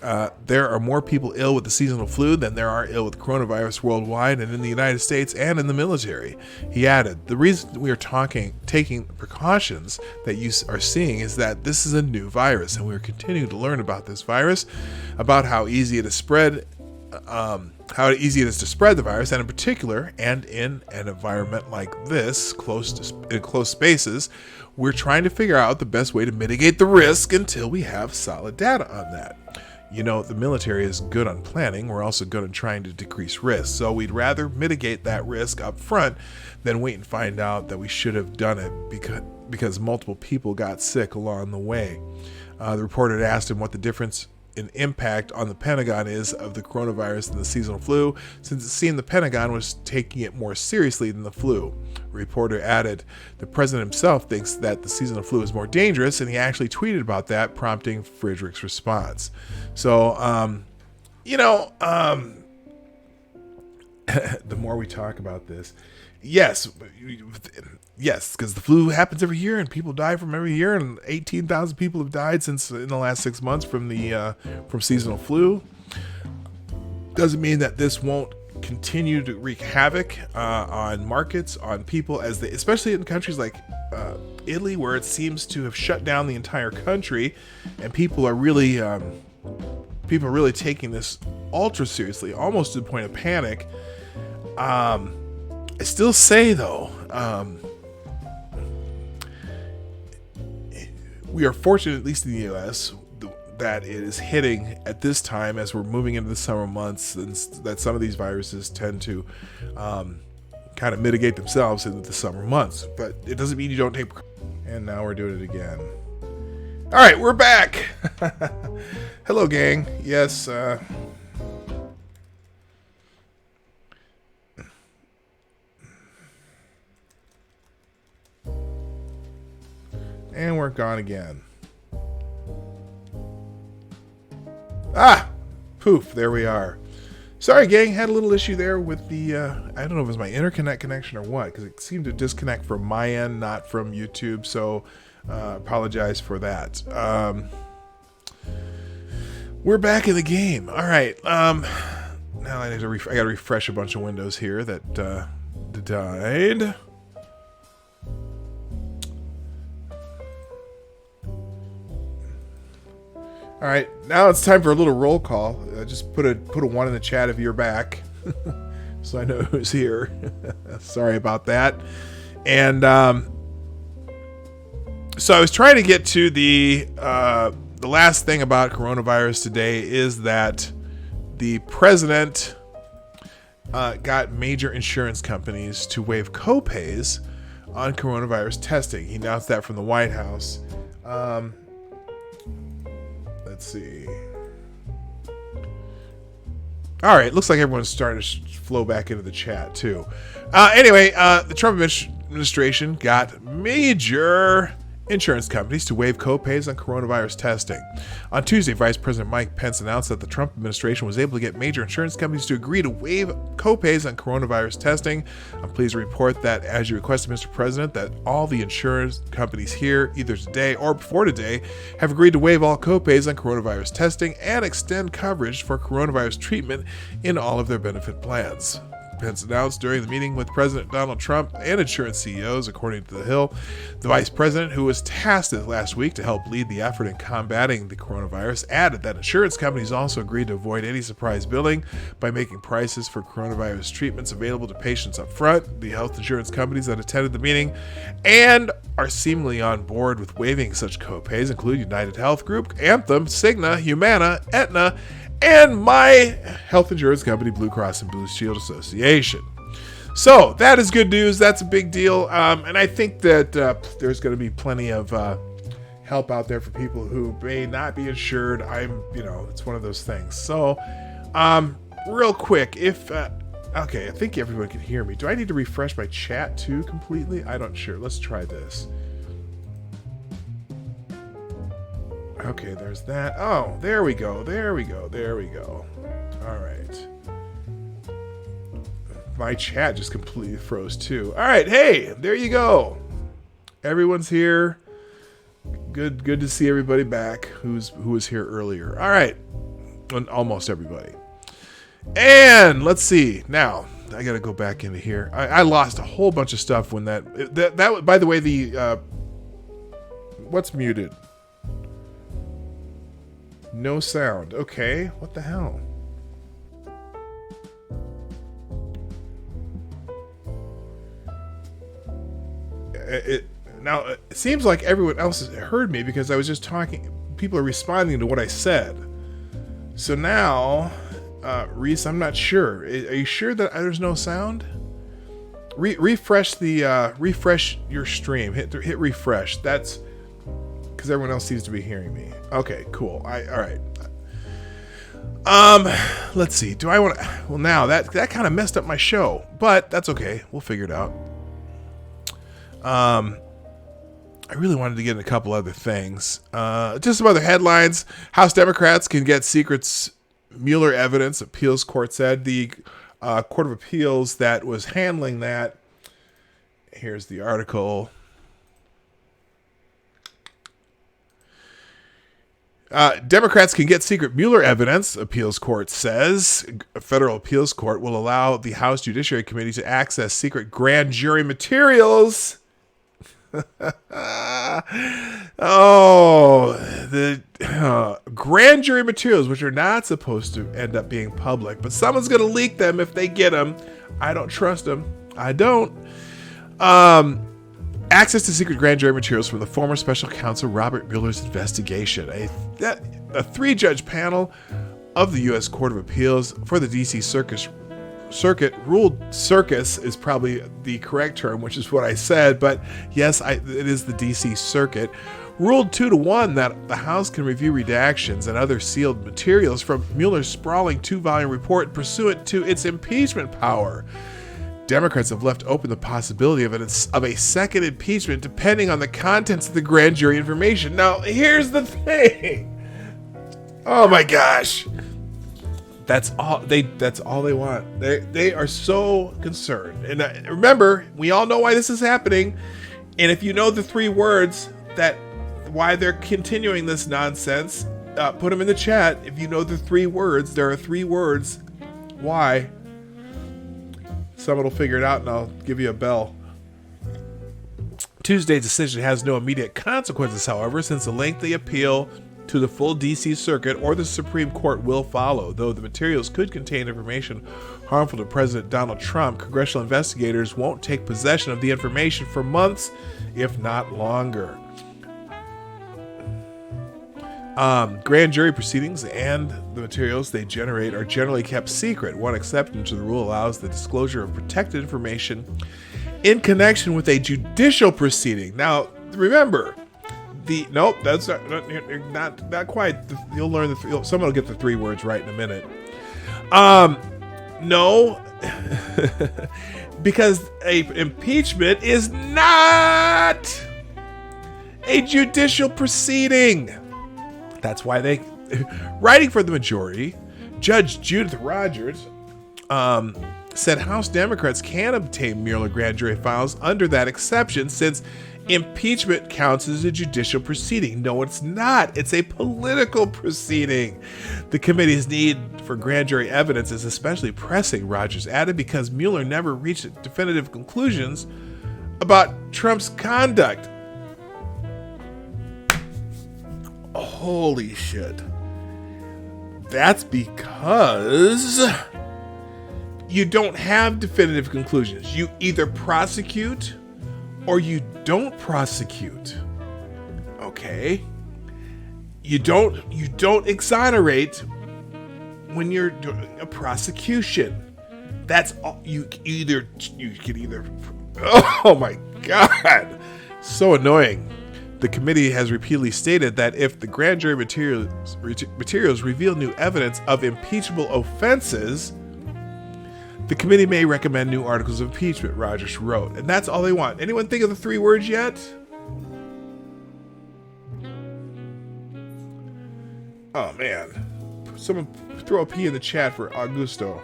A: "There are more people ill with the seasonal flu than there are ill with coronavirus worldwide and in the United States and in the military." He added, "The reason we are taking precautions that you are seeing is that this is a new virus, and we are continuing to learn about this virus, about how easy it is to spread the virus, and in particular, and in an environment like this, in close spaces, we're trying to figure out the best way to mitigate the risk until we have solid data on that. You know, the military is good on planning. We're also good on trying to decrease risk. So we'd rather mitigate that risk up front than wait and find out that we should have done it because multiple people got sick along the way." The reporter had asked him what the difference in impact on the Pentagon is of the coronavirus and the seasonal flu, since it seemed the Pentagon was taking it more seriously than the flu. The reporter added, "The president himself thinks that the seasonal flu is more dangerous," and he actually tweeted about that, prompting Fredericks' response. So, the more we talk about this, yes, because the flu happens every year and people die from every year, and 18,000 people have died since in the last 6 months from seasonal flu. Doesn't mean that this won't continue to wreak havoc on markets, on people, especially in countries like Italy, where it seems to have shut down the entire country, and people are really taking this ultra seriously, almost to the point of panic. I still say though, we are fortunate, at least in the U.S., that it is hitting at this time as we're moving into the summer months, and that some of these viruses tend to kind of mitigate themselves into the summer months. But it doesn't mean you don't take. And now we're doing it again. All right, we're back. Hello, gang. Yes. And we're gone again. Poof, there we are. Sorry, gang, had a little issue there with the, I don't know if it was my internet connection or what, because it seemed to disconnect from my end, not from YouTube, so apologize for that. We're back in the game. All right, now I got to refresh a bunch of windows here that died. All right, now it's time for a little roll call. Just put a 1 in the chat if you're back, so I know who's here. Sorry about that. And so I was trying to get to the last thing about coronavirus today is that the president got major insurance companies to waive copays on coronavirus testing. He announced that from the White House. Let's see. All right, looks like everyone's starting to flow back into the chat too. Anyway, the Trump administration got major insurance companies to waive copays on coronavirus testing. On Tuesday, Vice President Mike Pence announced that the Trump administration was able to get major insurance companies to agree to waive copays on coronavirus testing. I'm pleased to report that, as you requested, Mr. President, that all the insurance companies here, either today or before today, have agreed to waive all copays on coronavirus testing and extend coverage for coronavirus treatment in all of their benefit plans. Pence announced during the meeting with President Donald Trump and insurance CEOs, according to The Hill. The vice president, who was tasked last week to help lead the effort in combating the coronavirus, added that insurance companies also agreed to avoid any surprise billing by making prices for coronavirus treatments available to patients up front. The health insurance companies that attended the meeting and are seemingly on board with waiving such copays include United Health Group, Anthem, Cigna, Humana, Aetna, and my health insurance company, Blue Cross and Blue Shield Association. So that is good news. That's a big deal. And I think that there's going to be plenty of help out there for people who may not be insured. It's one of those things. So real quick, okay, I think everyone can hear me. Do I need to refresh my chat too completely? I'm not sure. Let's try this. Okay, there's that. Oh, there we go. All right. My chat just completely froze too. All right, hey, there you go. Everyone's here. Good to see everybody back who was here earlier. All right. Almost everybody. And let's see. Now, I got to go back into here. I lost a whole bunch of stuff when that by the way, what's muted? No sound. Okay, what the hell? It seems like everyone else has heard me because I was just talking. People are responding to what I said. So now, Reese, I'm not sure. Are you sure that there's no sound? Refresh your stream. Hit refresh. That's because everyone else seems to be hearing me. Okay, cool. All right. Let's see. Do I want to? Well, now that kind of messed up my show, but that's okay. We'll figure it out. I really wanted to get in a couple other things. Just some other headlines. House Democrats can get secrets. Mueller evidence. Appeals court said. The Court of Appeals that was handling that. Here's the article. Democrats can get secret Mueller evidence, appeals court says. A federal appeals court will allow the House Judiciary Committee to access secret grand jury materials. Grand jury materials, which are not supposed to end up being public, but someone's going to leak them if they get them. I don't trust them. I don't. Access to secret grand jury materials from the former special counsel Robert Mueller's investigation. A 3-judge panel of the U.S. Court of Appeals for the D.C. Circuit ruled circus is probably the correct term, which is what I said, but yes, it is the D.C. Circuit, ruled 2-1 that the House can review redactions and other sealed materials from Mueller's sprawling 2-volume report pursuant to its impeachment power. Democrats have left open the possibility of a second impeachment depending on the contents of the grand jury information. Now, here's the thing. Oh my gosh. That's all they want. They are so concerned. And remember, we all know why this is happening. And if you know the 3 words that why they're continuing this nonsense, put them in the chat. If you know the 3 words, there are 3 words why. Someone will figure it out and I'll give you a bell. Tuesday's decision has no immediate consequences, however, since a lengthy appeal to the full D.C. Circuit or the Supreme Court will follow. Though the materials could contain information harmful to President Donald Trump, congressional investigators won't take possession of the information for months, if not longer. Grand jury proceedings and the materials they generate are generally kept secret. One exception to the rule allows the disclosure of protected information in connection with a judicial proceeding. Now, remember, that's not quite. You'll learn someone will get the 3 words right in a minute. No, because a impeachment is not a judicial proceeding. That's why writing for the majority, Judge Judith Rogers said House Democrats can obtain Mueller grand jury files under that exception since impeachment counts as a judicial proceeding. No, it's not. It's a political proceeding. The committee's need for grand jury evidence is especially pressing, Rogers added, because Mueller never reached definitive conclusions about Trump's conduct. Holy shit. That's because you don't have definitive conclusions. You either prosecute or you don't prosecute. Okay? You don't exonerate when you're doing a prosecution. That's all. You can either oh my God. So annoying. The committee has repeatedly stated that if the grand jury materials reveal new evidence of impeachable offenses, the committee may recommend new articles of impeachment, Rogers wrote. And that's all they want. Anyone think of the 3 words yet? Oh, man. Someone throw a P in the chat for Augusto.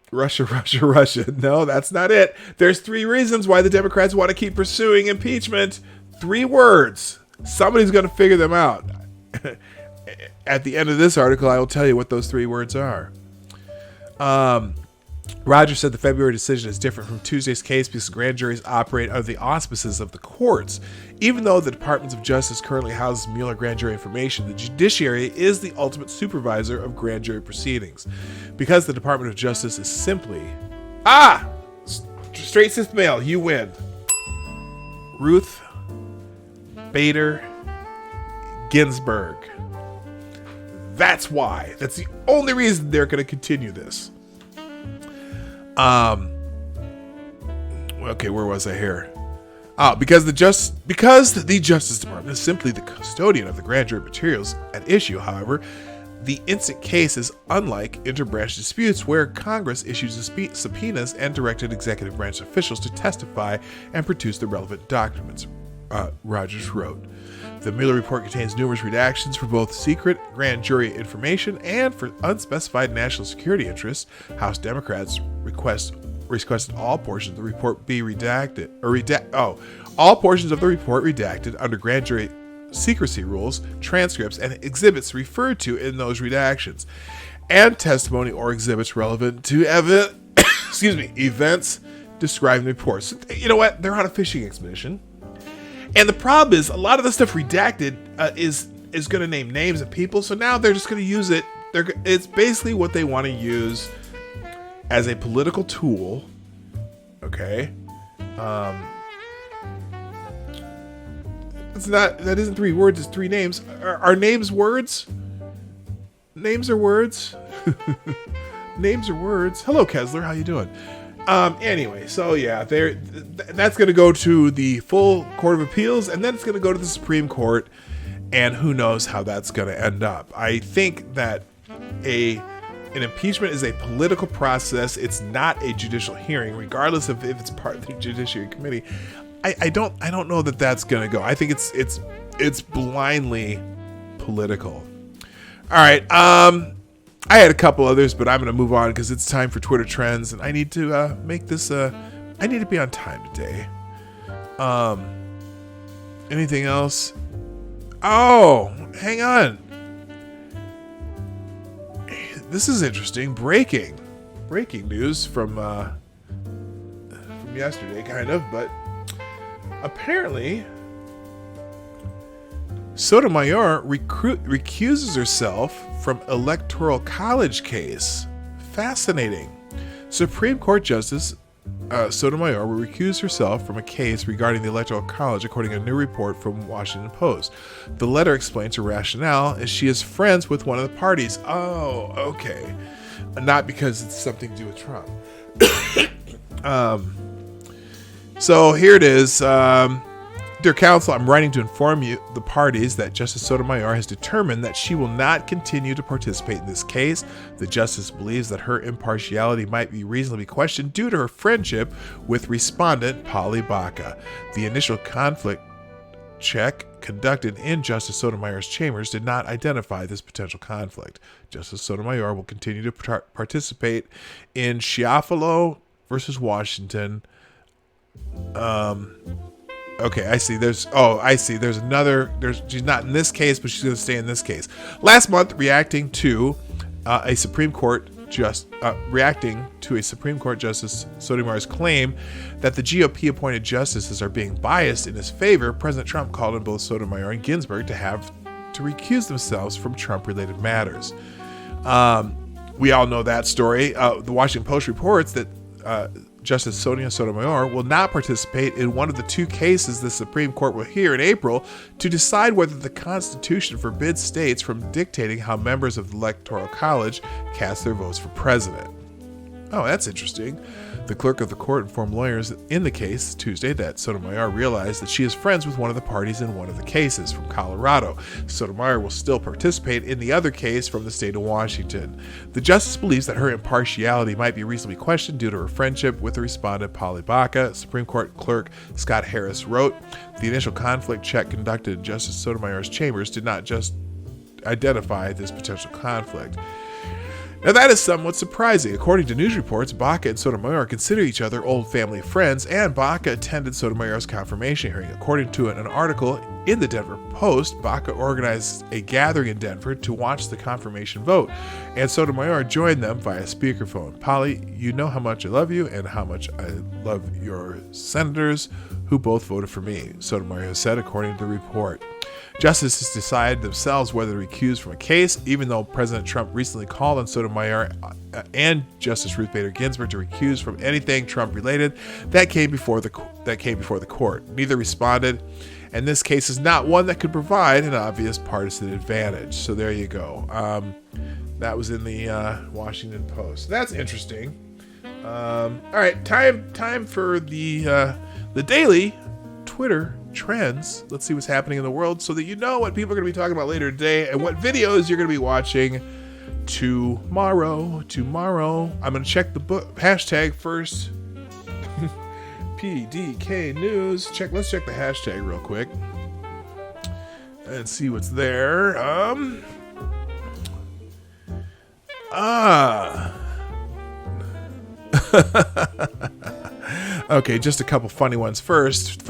A: Russia. No, that's not it. There's 3 reasons why the Democrats want to keep pursuing impeachment. 3 words. Somebody's going to figure them out. At the end of this article, I will tell you what those 3 words are. Rogers said the February decision is different from Tuesday's case because grand juries operate under the auspices of the courts. Even though the Department of Justice currently houses Mueller grand jury information, the judiciary is the ultimate supervisor of grand jury proceedings. Because the Department of Justice is simply... Straight Sith Mail, you win. Ruth Bader Ginsburg. That's why. That's the only reason they're going to continue this. Okay, where was I here? Because the Justice Department is simply the custodian of the grand jury materials at issue. However, the instant case is unlike interbranch disputes where Congress issues subpoenas and directed executive branch officials to testify and produce the relevant documents, Rogers wrote. The Mueller report contains numerous redactions for both secret grand jury information and for unspecified national security interests. House Democrats requested all portions of the report be redacted, all portions of the report redacted under grand jury secrecy rules, transcripts, and exhibits referred to in those redactions, and testimony or exhibits relevant to events described in the report. So, you know what? They're on a fishing expedition. And the problem is, a lot of the stuff redacted is going to name names of people. So now they're just going to use it. It's basically what they want to use as a political tool. Okay. That isn't 3 words. It's 3 names. Are names words? Names are words. Names are words. Hello, Kessler. How you doing? Anyway, so yeah, that's going to go to the full Court of Appeals, and then it's going to go to the Supreme Court, and who knows how that's going to end up. I think that an impeachment is a political process. It's not a judicial hearing, regardless of if it's part of the Judiciary Committee. I don't know that that's going to go. I think it's blindly political. All right. I had a couple others, but I'm going to move on because it's time for Twitter trends, and I need to make this. I need to be on time today. Anything else? Oh, hang on. This is interesting. Breaking news from yesterday, kind of, but apparently Sotomayor recuses herself from Electoral College case. Fascinating. Supreme Court Justice Sotomayor will recuse herself from a case regarding the Electoral College, according to a new report from Washington Post. The letter explains her rationale as she is friends with one of the parties. Oh, okay. Not because it's something to do with Trump. So here it is. Dear counsel, I'm writing to inform you, the parties, that Justice Sotomayor has determined that she will not continue to participate in this case. The justice believes that her impartiality might be reasonably questioned due to her friendship with respondent Polly Baca. The initial conflict check conducted in Justice Sotomayor's chambers did not identify this potential conflict. Justice Sotomayor will continue to participate in Schiaffalo versus Washington. Okay, I see. There's another. She's not in this case, but she's going to stay in this case. Last month, reacting to a Supreme Court Justice Sotomayor's claim that the GOP-appointed justices are being biased in his favor, President Trump called on both Sotomayor and Ginsburg to recuse themselves from Trump-related matters. We all know that story. The Washington Post reports that Justice Sonia Sotomayor will not participate in one of the two cases the Supreme Court will hear in April to decide whether the Constitution forbids states from dictating how members of the Electoral College cast their votes for president. Oh, that's interesting. The clerk of the court informed lawyers in the case Tuesday that Sotomayor realized that she is friends with one of the parties in one of the cases from Colorado. Sotomayor will still participate in the other case from the state of Washington. The justice believes that her impartiality might be reasonably questioned due to her friendship with the respondent Polly Baca. Supreme Court Clerk Scott Harris wrote, the initial conflict check conducted in Justice Sotomayor's chambers did not just identify this potential conflict. Now that is somewhat surprising. According to news reports, Baca and Sotomayor consider each other old family friends, and Baca attended Sotomayor's confirmation hearing. According to an article in the Denver Post, Baca organized a gathering in Denver to watch the confirmation vote, and Sotomayor joined them via speakerphone. Polly, you know how much I love you and how much I love your senators who both voted for me, Sotomayor said, according to the report. Justices decide themselves whether to recuse from a case, even though President Trump recently called on Sotomayor and Justice Ruth Bader Ginsburg to recuse from anything Trump-related that came before the court. Neither responded, and this case is not one that could provide an obvious partisan advantage. So there you go. That was in the Washington Post. That's interesting. All right, time for the daily Twitter trends. Let's see what's happening in the world so that you know what people are going to be talking about later today and what videos you're going to be watching tomorrow. I'm going to check the hashtag first. PDK News. Let's check the hashtag real quick and see what's there. Okay, just a couple funny ones first.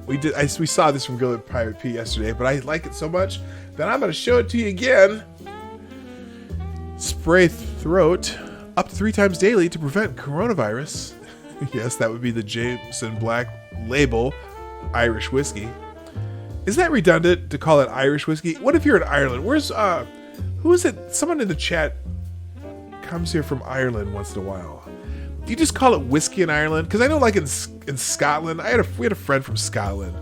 A: We saw this from Gillard Pirate P yesterday, but I like it so much that I'm going to show it to you again. Spray throat up to 3 times daily to prevent coronavirus. Yes, that would be the Jameson Black Label Irish whiskey. Is that redundant to call it Irish whiskey? What if you're in Ireland? Who is it? Someone in the chat comes here from Ireland once in a while. Do you just call it whiskey in Ireland? Because I know, like in Scotland, we had a friend from Scotland,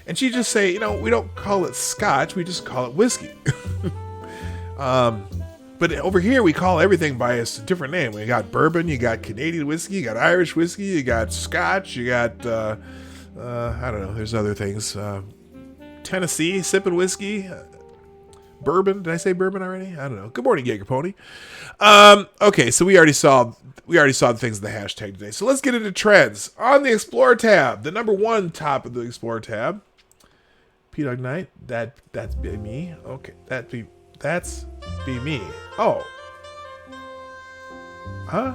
A: and she'd just say, we don't call it Scotch, we just call it whiskey. But over here, we call everything by a different name. We got bourbon, you got Canadian whiskey, you got Irish whiskey, you got Scotch, you got I don't know. There's other things. Tennessee sipping whiskey. Bourbon. Did I say bourbon already? I don't know. Good morning, Jaeger Pony. Okay, so we already saw the things in the hashtag today. So let's get into trends on the Explore tab. The number one top of the Explore tab. PDawg Night. That's be me. Okay, that's be me. Oh. Huh?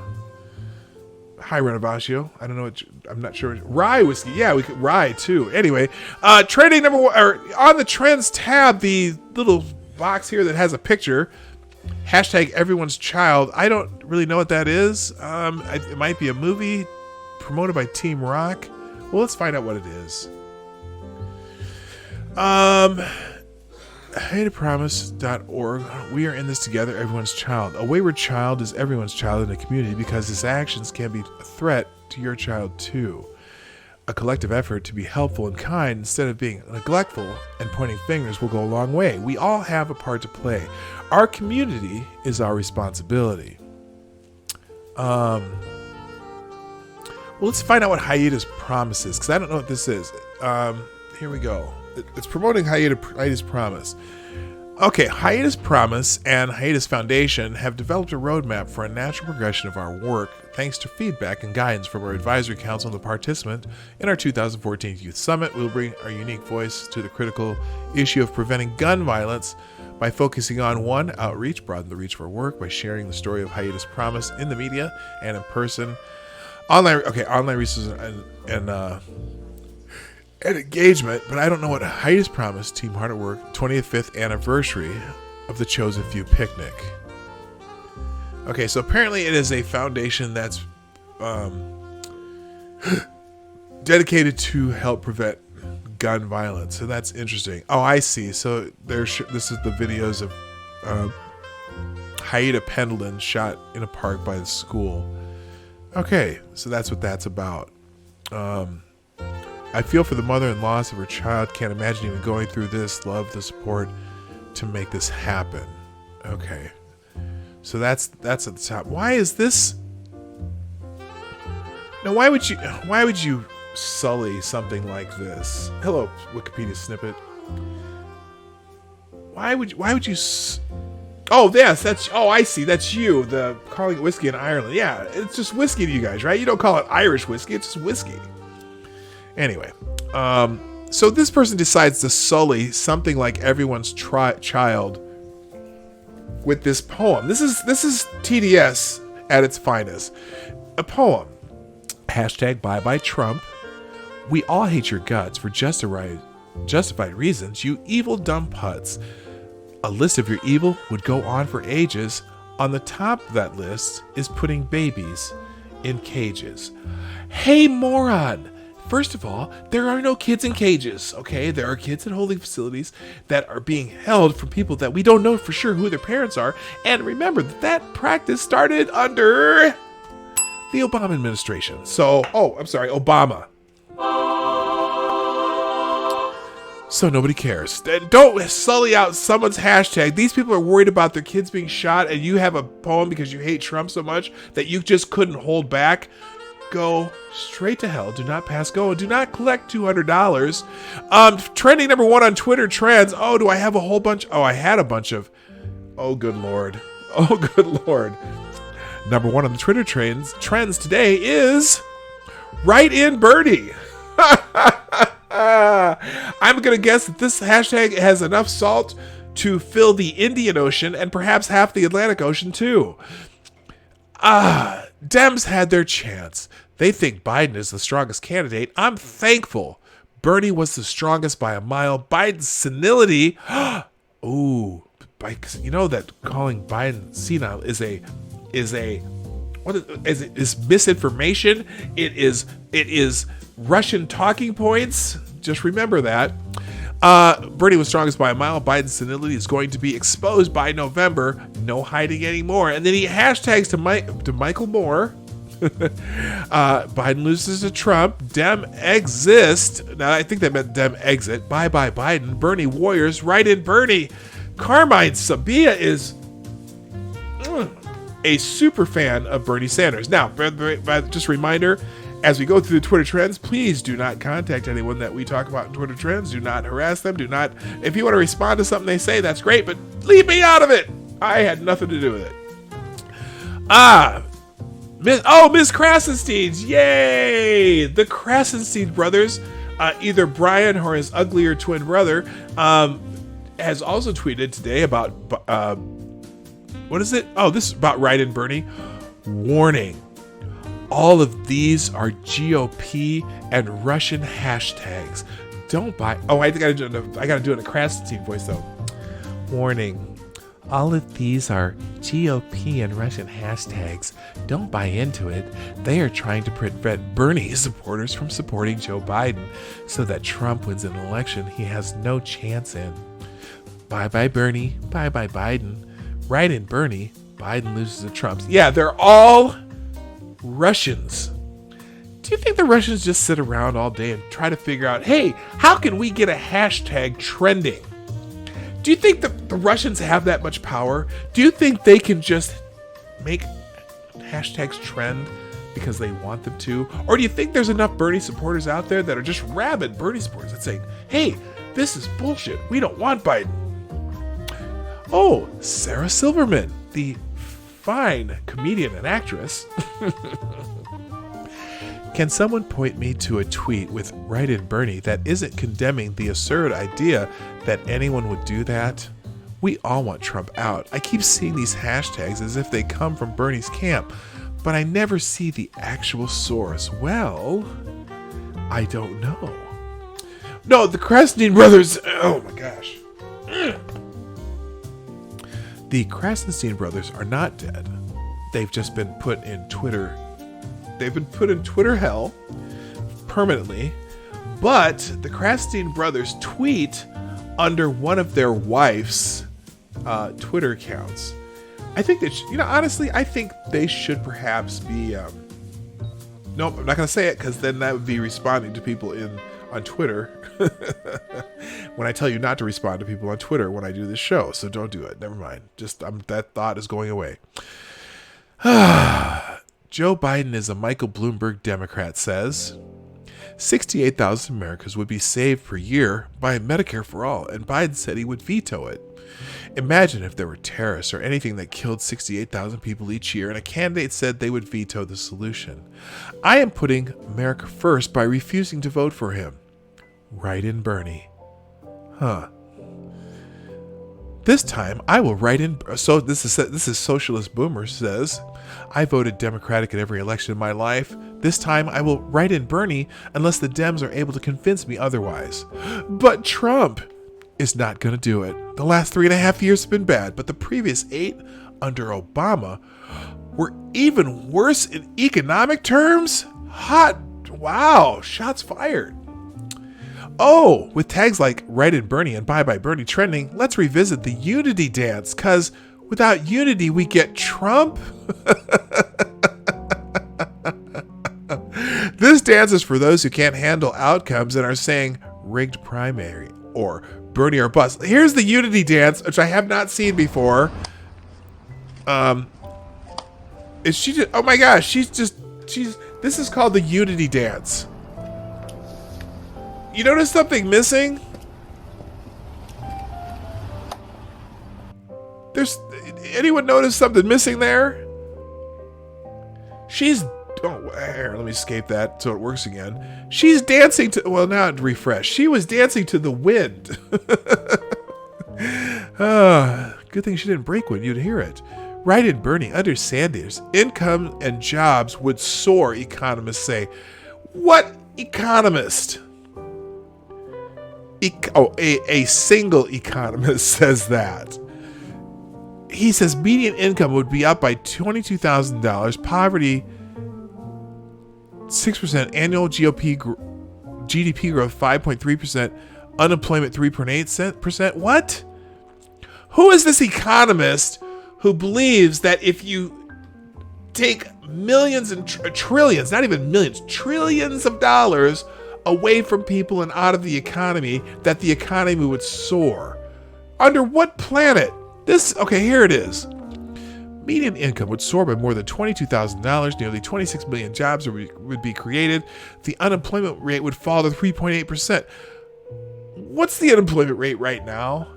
A: Hi, Renovaccio. I don't know I'm not sure. Rye whiskey. Yeah, we could rye too. Anyway, trending number one, or on the trends tab, the little box here that has a picture, hashtag everyone's child. I don't really know what that is. It might be a movie promoted by Team Rock. Well, let's find out what it is. HateApromise.org. We are in this together, everyone's child. A wayward child is everyone's child in the community because his actions can be a threat to your child too. A collective effort to be helpful and kind instead of being neglectful and pointing fingers will go a long way. We all have a part to play. Our community is our responsibility. Well, let's find out what Hiatus Promise is, because I don't know what this is. Here we go. It's promoting Hiatus Promise. Okay, Hiatus Promise and Hiatus Foundation have developed a roadmap for a natural progression of our work thanks to feedback and guidance from our advisory council and the participant in our 2014 Youth Summit. We'll bring our unique voice to the critical issue of preventing gun violence by focusing on one, outreach, broaden the reach of our work by sharing the story of Hiatus Promise in the media and in person. Online resources and engagement, but I don't know what Hiatus Promise Team Hard at Work 25th anniversary of the Chosen Few picnic. Okay, so apparently it is a foundation that's dedicated to help prevent gun violence, so that's interesting. Oh, I see. So this is the videos of Haida Pendleton shot in a park by the school. Okay, so that's what that's about. I feel for the mother and loss of her child. Can't imagine even going through this. Love the support to make this happen. Okay, so that's at the top. Why is this? Now, why would you sully something like this? Hello, Wikipedia snippet. Why would you? Oh, yes, oh, I see. That's you. The calling it whiskey in Ireland. Yeah, it's just whiskey to you guys, right? You don't call it Irish whiskey. It's just whiskey. Anyway, so this person decides to sully something like everyone's child with this poem. This is TDS at its finest. A poem. Hashtag bye bye Trump. We all hate your guts for justified reasons, you evil dumb putz. A list of your evil would go on for ages. On the top of that list is putting babies in cages. Hey, moron! First of all, there are no kids in cages, okay? There are kids in holding facilities that are being held for people that we don't know for sure who their parents are. And remember that practice started under the Obama administration. So, Obama. So nobody cares. Don't sully out someone's hashtag. These people are worried about their kids being shot, and you have a poem because you hate Trump so much that you just couldn't hold back. Go straight to hell. Do not pass go. And do not collect $200. Trending number 1 on Twitter trends. Oh, do I have a whole bunch? Oh, I had a bunch of. Oh, good Lord. Oh, good Lord. Number 1 on the Twitter trends today is Write in Bernie. I'm going to guess that this hashtag has enough salt to fill the Indian Ocean and perhaps half the Atlantic Ocean too. Dems had their chance. They think Biden is the strongest candidate. I'm thankful Bernie was the strongest by a mile. Biden's senility. Ooh, you know that calling Biden senile is misinformation. It is Russian talking points. Just remember that. Bernie was strongest by a mile. Biden's senility is going to be exposed by November. No hiding anymore. And then he hashtags to Michael Moore. Biden loses to Trump. Dem exist. Now, I think that meant Dem exit. Bye bye Biden. Bernie warriors. Write in Bernie. Carmine Sabia is a super fan of Bernie Sanders. Now, just a reminder, as we go through the Twitter trends, please do not contact anyone that we talk about in Twitter trends. Do not harass them. If you want to respond to something they say, that's great, but leave me out of it. I had nothing to do with it. Miss Krasensteins. Yay! The Krasenstein brothers, either Brian or his uglier twin brother, has also tweeted today about, what is it? Oh, this is about Write in Bernie. Warning. All of these are GOP and Russian hashtags. Don't buy. Oh, I gotta do it in a Krasenstein voice though. Warning. All of these are GOP and Russian hashtags. Don't buy into it. They are trying to prevent Bernie supporters from supporting Joe Biden so that Trump wins an election he has no chance in. Bye bye Bernie. Bye bye Biden. Write in Bernie. Biden loses to Trump. Yeah, they're all Russians. Do you think the Russians just sit around all day and try to figure out, hey, how can we get a hashtag trending? Do you think the Russians have that much power? Do you think they can just make hashtags trend because they want them to? Or do you think there's enough Bernie supporters out there that are just rabid Bernie supporters that say, hey, this is bullshit. We don't want Biden. Oh, Sarah Silverman, the fine comedian and actress. Can someone point me to a tweet with Right in Bernie that isn't condemning the absurd idea that anyone would do that? We all want Trump out. I keep seeing these hashtags as if they come from Bernie's camp, but I never see the actual source. Well, I don't know. No, the Krasnstein brothers. Oh my gosh. The Krasnstein brothers are not dead. They've just been put in Twitter. They've been put in Twitter hell permanently. But the Krasnstein brothers tweet under one of their wife's Twitter accounts. I think that, honestly, I think they should perhaps be. Nope, I'm not going to say it because then that would be responding to people on Twitter. When I tell you not to respond to people on Twitter when I do this show, so don't do it. Never mind. Just that thought is going away. Joe Biden is a Michael Bloomberg Democrat, says 68,000 Americans would be saved per year by Medicare for all, and Biden said he would veto it. Imagine if there were terrorists or anything that killed 68,000 people each year and a candidate said they would veto the solution. I am putting America first by refusing to vote for him. Write in Bernie. Huh. This time I will write in. So this is Socialist Boomer says, I voted Democratic in every election in my life. This time I will write in Bernie unless the Dems are able to convince me otherwise. But Trump is not going to do it. The last 3.5 years have been bad, but the previous 8 under Obama were even worse in economic terms. Hot. Wow. Shots fired. Oh, with tags like Right in Bernie and Bye Bye Bernie trending, let's revisit the unity dance, because without unity, we get Trump. This dance is for those who can't handle outcomes and are saying rigged primary or Bernie or bust. Here's the unity dance, which I have not seen before. Is she just, oh my gosh, this is called the unity dance. You notice something missing? Anyone notice something missing there? Here, let me escape that so it works again. She's dancing to, well, now refresh. She was dancing to the wind. Good thing she didn't break when you'd hear it. Right in Bernie, under Sanders, income and jobs would soar, economists say. What economist? A single economist says that. He says median income would be up by $22,000, poverty 6%, annual GDP growth 5.3%, unemployment 3.8%. What? Who is this economist who believes that if you take millions and trillions, not even millions, trillions of dollars away from people and out of the economy, that the economy would soar? Under what planet? Okay, here it is. Median income would soar by more than $22,000. Nearly 26 million jobs would be created. The unemployment rate would fall to 3.8%. What's the unemployment rate right now?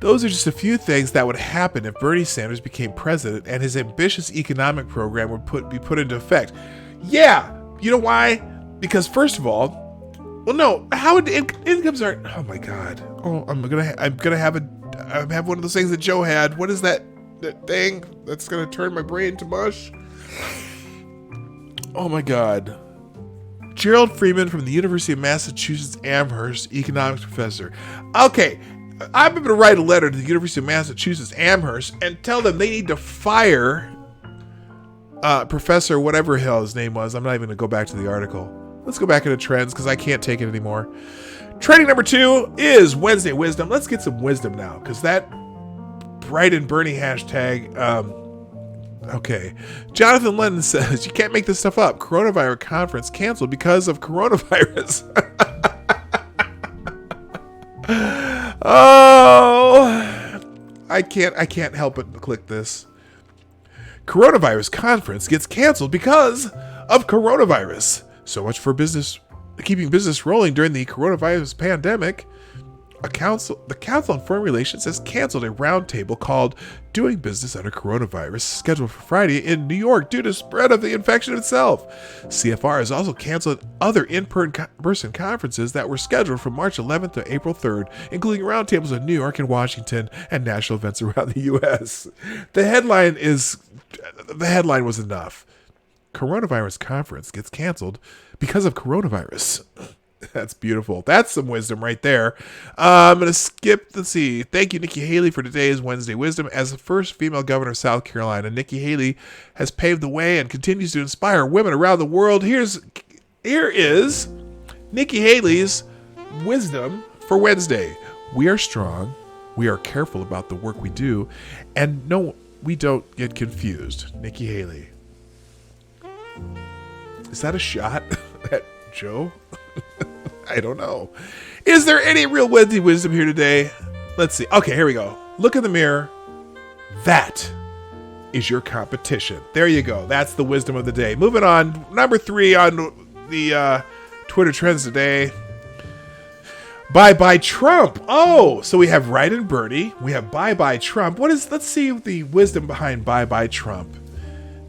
A: Those are just a few things that would happen if Bernie Sanders became president and his ambitious economic program would be put into effect. Yeah, you know why? Because first of all, well, no, how would incomes are? Oh my God! Oh, I'm gonna have one of those things that Joe had. What is that thing that's gonna turn my brain to mush? Oh my God! Gerald Freeman from the University of Massachusetts Amherst, economics professor. Okay, I'm going to write a letter to the University of Massachusetts Amherst and tell them they need to fire Professor whatever the hell his name was. I'm not even going to go back to the article. Let's go back into trends because I can't take it anymore. Trending number 2 is Wednesday Wisdom. Let's get some wisdom now because that Bright and Bernie hashtag. Okay. Jonathan Lennon says, you can't make this stuff up. Coronavirus conference canceled because of coronavirus. Oh, I can't help but click this. Coronavirus conference gets canceled because of coronavirus. So much for business keeping business rolling during the coronavirus pandemic, the Council on Foreign Relations has canceled a roundtable called Doing Business Under Coronavirus, scheduled for Friday in New York due to spread of the infection itself. CFR has also canceled other in-person conferences that were scheduled from March 11th to April 3rd, including roundtables in New York and Washington and national events around the U.S. The headline was enough. Coronavirus conference gets canceled because of coronavirus. That's beautiful. That's some wisdom right there. I'm going to skip. Let's see. Thank you, Nikki Haley, for today's Wednesday Wisdom. As the first female governor of South Carolina, Nikki Haley has paved the way and continues to inspire women around the world. Here is Nikki Haley's wisdom for Wednesday. We are strong. We are careful about the work we do. And no, we don't get confused. Nikki Haley. Is that a shot at Joe? I don't know. Is there any real Wednesday wisdom here today? Let's see. Okay, here we go. Look in the mirror. That is your competition. There you go. That's the wisdom of the day. Moving on. Number 3 on the Twitter trends today. Bye-bye Trump. Oh, so we have Right and Bernie. We have bye-bye Trump. Let's see the wisdom behind bye-bye Trump.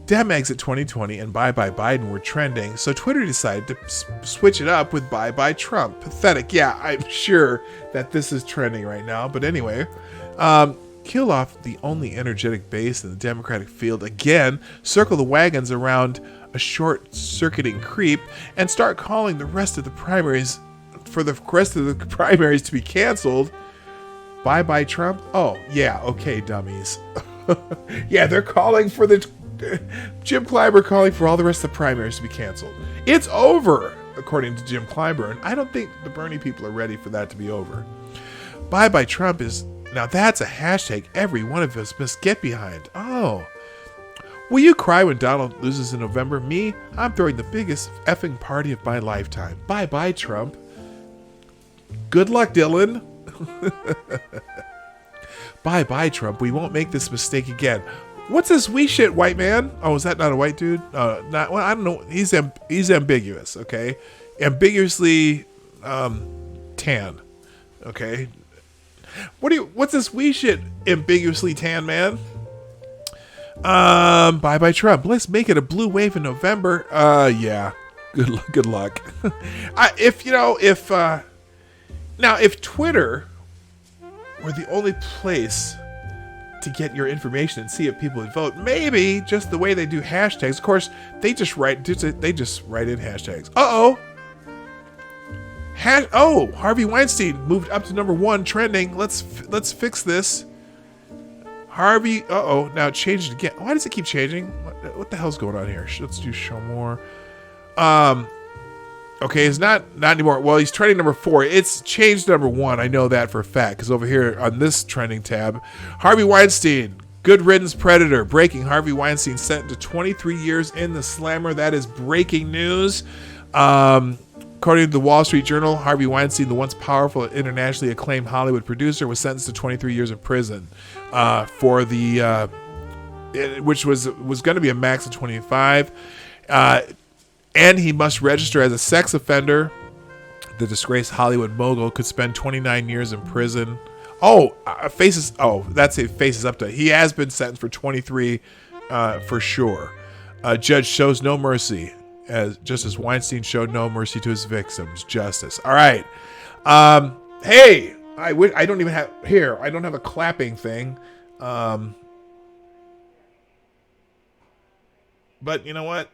A: Dem exit 2020 and bye-bye Biden were trending, so Twitter decided to switch it up with bye-bye Trump. Pathetic. Yeah, I'm sure that this is trending right now, but anyway. Kill off the only energetic base in the Democratic field again, circle the wagons around a short-circuiting creep, and start calling the rest of the primaries to be canceled. Bye-bye Trump? Oh, yeah, okay, dummies. Yeah, they're calling for Jim Clyburn calling for all the rest of the primaries to be canceled. It's over, according to Jim Clyburn. I don't think the Bernie people are ready for that to be over. Bye-bye Trump now that's a hashtag every one of us must get behind. Oh. Will you cry when Donald loses in November? Me? I'm throwing the biggest effing party of my lifetime. Bye-bye Trump. Good luck, Dylan. Bye-bye Trump. We won't make this mistake again. What's this we shit, white man? Oh, is that not a white dude? Well, I don't know. He's ambiguous, okay? Ambiguously tan, okay? What's this we shit ambiguously tan, man? Bye-bye Trump. Let's make it a blue wave in November. Yeah. Good luck. If Twitter were the only place to get your information and see if people would vote, maybe just the way they do hashtags. Of course, they just write in hashtags. Harvey Weinstein moved up to number 1 trending. Let's fix this. Harvey. Now it changed again. Why does it keep changing? What the hell's going on here? Let's do show more. Okay, it's not anymore. Well, he's trending number 4. It's changed to number 1. I know that for a fact, because over here on this trending tab, Harvey Weinstein, good riddance predator. Breaking: Harvey Weinstein sentenced to 23 years in the slammer. That is breaking news. According to the Wall Street Journal, Harvey Weinstein, the once powerful and internationally acclaimed Hollywood producer, was sentenced to 23 years in prison for the, which was going to be a max of 25. And he must register as a sex offender. The disgraced Hollywood mogul could spend 29 years in prison. Faces up to. He has been sentenced for 23 for sure. Judge shows no mercy, just as Weinstein showed no mercy to his victims. Justice. All right. Hey, I don't even have here. I don't have a clapping thing. But you know what?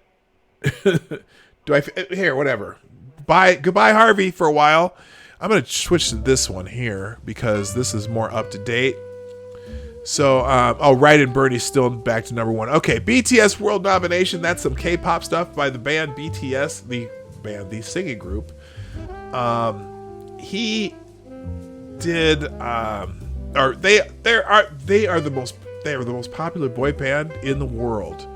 A: Whatever. Goodbye Harvey for a while. I'm going to switch to this one here because this is more up to date. So, Right and Bernie's still back to number 1. Okay, BTS World Nomination. That's some K-pop stuff by the band BTS, the singing group. He did, they are the most popular boy band in the world.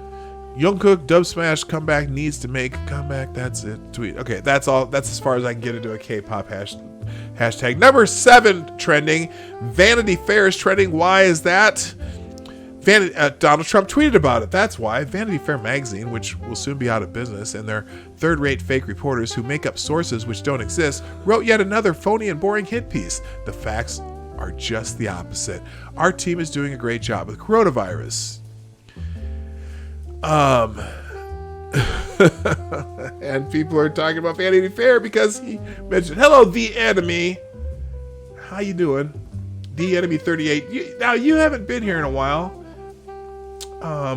A: Jungkook, Dub Smash, comeback needs to make a comeback. That's it. Tweet. Okay, that's all. That's as far as I can get into a K-pop hashtag. Number 7 trending. Vanity Fair is trending. Why is that? Donald Trump tweeted about it. That's why Vanity Fair magazine, which will soon be out of business, and their third-rate fake reporters who make up sources which don't exist, wrote yet another phony and boring hit piece. The facts are just the opposite. Our team is doing a great job with coronavirus. And people are talking about Vanity Fair because he mentioned, hello, the enemy. How you doing? The enemy 38. Now, you haven't been here in a while. I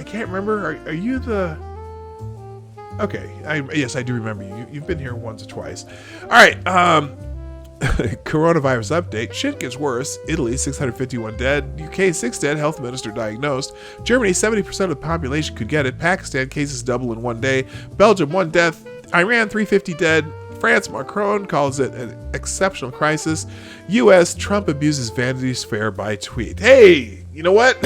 A: can't remember. Are you the... Okay. Yes, I do remember you. You've been here once or twice. All right. Coronavirus update. Shit gets worse. Italy, 651 dead. UK, 6 dead. Health minister diagnosed. Germany, 70% of the population could get it. Pakistan, cases double in 1 day. Belgium, 1 death. Iran, 350 dead. France, Macron calls it an exceptional crisis. US, Trump abuses Vanity Fair by tweet. Hey, you know what?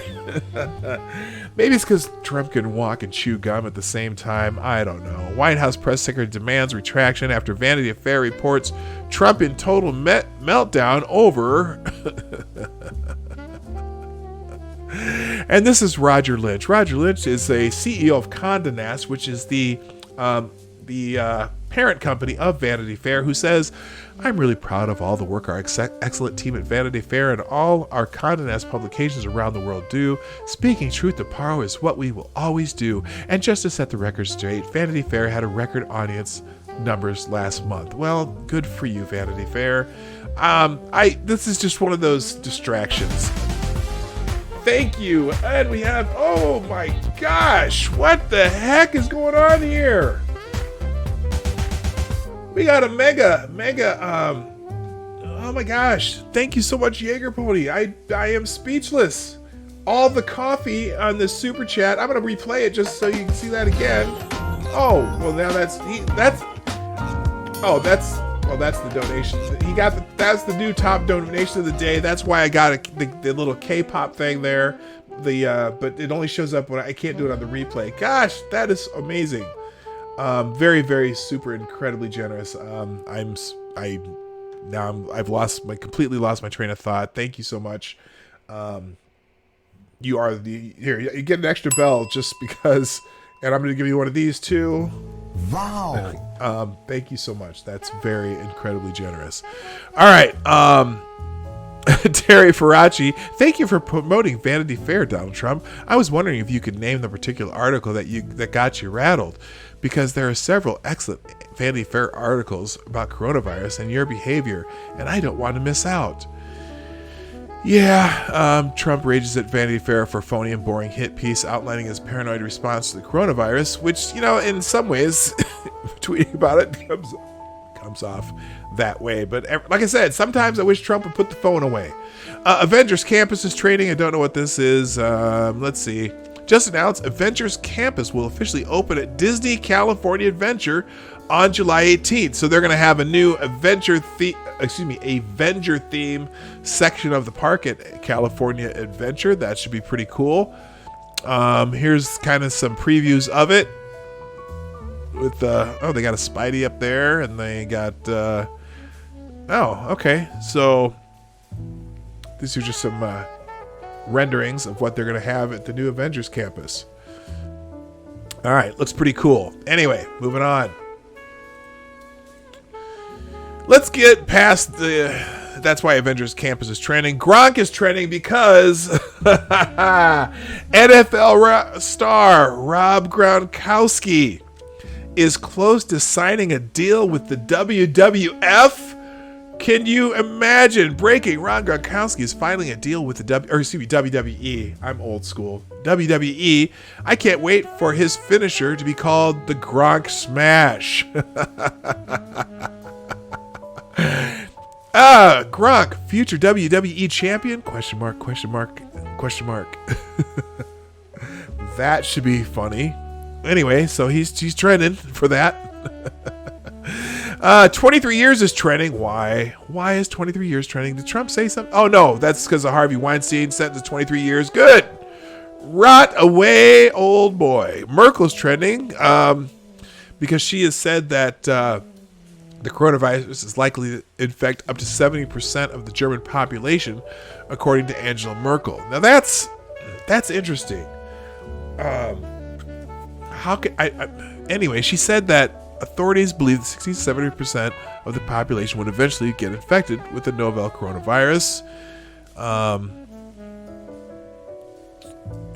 A: Maybe it's because Trump can walk and chew gum at the same time. I don't know. White House press secretary demands retraction after Vanity Fair reports Trump in total meltdown over... And this is Roger Lynch. Roger Lynch is a CEO of Condé Nast, which is the parent company of Vanity Fair, who says, I'm really proud of all the work our excellent team at Vanity Fair and all our Condé Nast publications around the world do. Speaking truth to power is what we will always do. And just to set the record straight, Vanity Fair had a record audience numbers last month. Well, good for you, Vanity Fair. This is just one of those distractions. Thank you. And we have, oh my gosh, what the heck is going on here? We got a mega, oh my gosh. Thank you so much, Jaeger Pony. I am speechless. All the coffee on this super chat. I'm going to replay it just so you can see that again. Oh, well now that's the donation. That's the new top donation of the day. That's why I got the little K-pop thing there. But it only shows up when I can't do it on the replay. Gosh, that is amazing. Very, very super incredibly generous. I've completely lost my train of thought. Thank you so much. You are here, you get an extra bell just because, and I'm going to give you one of these too. Wow. Thank you so much. That's very incredibly generous. All right. Terry Faraci, thank you for promoting Vanity Fair, Donald Trump. I was wondering if you could name the particular article that got you rattled, because there are several excellent Vanity Fair articles about coronavirus and your behavior, and I don't want to miss out. Yeah, Trump rages at Vanity Fair for phony and boring hit piece outlining his paranoid response to the coronavirus, which, in some ways, tweeting about it comes off that way. But like I said, sometimes I wish Trump would put the phone away. Avengers Campus is training. I don't know what this is. Let's see. Just announced Avengers Campus will officially open at Disney California Adventure on July 18th. So they're going to have a new Avenger theme section of the park at California Adventure. That should be pretty cool. Here's kind of some previews of it. With they got a Spidey up there, and they got okay. So these are just some renderings of what they're going to have at the new Avengers Campus. All right, looks pretty cool. Anyway, moving on. Let's get past that's why Avengers Campus is trending. Gronk is trending because NFL star Rob Gronkowski is close to signing a deal with the WWF. Can you imagine? Breaking: Rob Gronkowski is filing a deal with the WWE. I'm old school. WWE. I can't wait for his finisher to be called the Gronk Smash. Gronk, future WWE champion? Question mark. That should be funny. Anyway, so he's trending for that. 23 years is trending. Why? Why is 23 years trending? Did Trump say something? Oh, no. That's because of Harvey Weinstein. Sentenced to 23 years. Good. Rot away, old boy. Merkel's trending because she has said that The coronavirus is likely to infect up to 70% of the German population, according to Angela Merkel. Now that's interesting. How can anyway, she said that authorities believe that 60-70% of the population would eventually get infected with the novel coronavirus.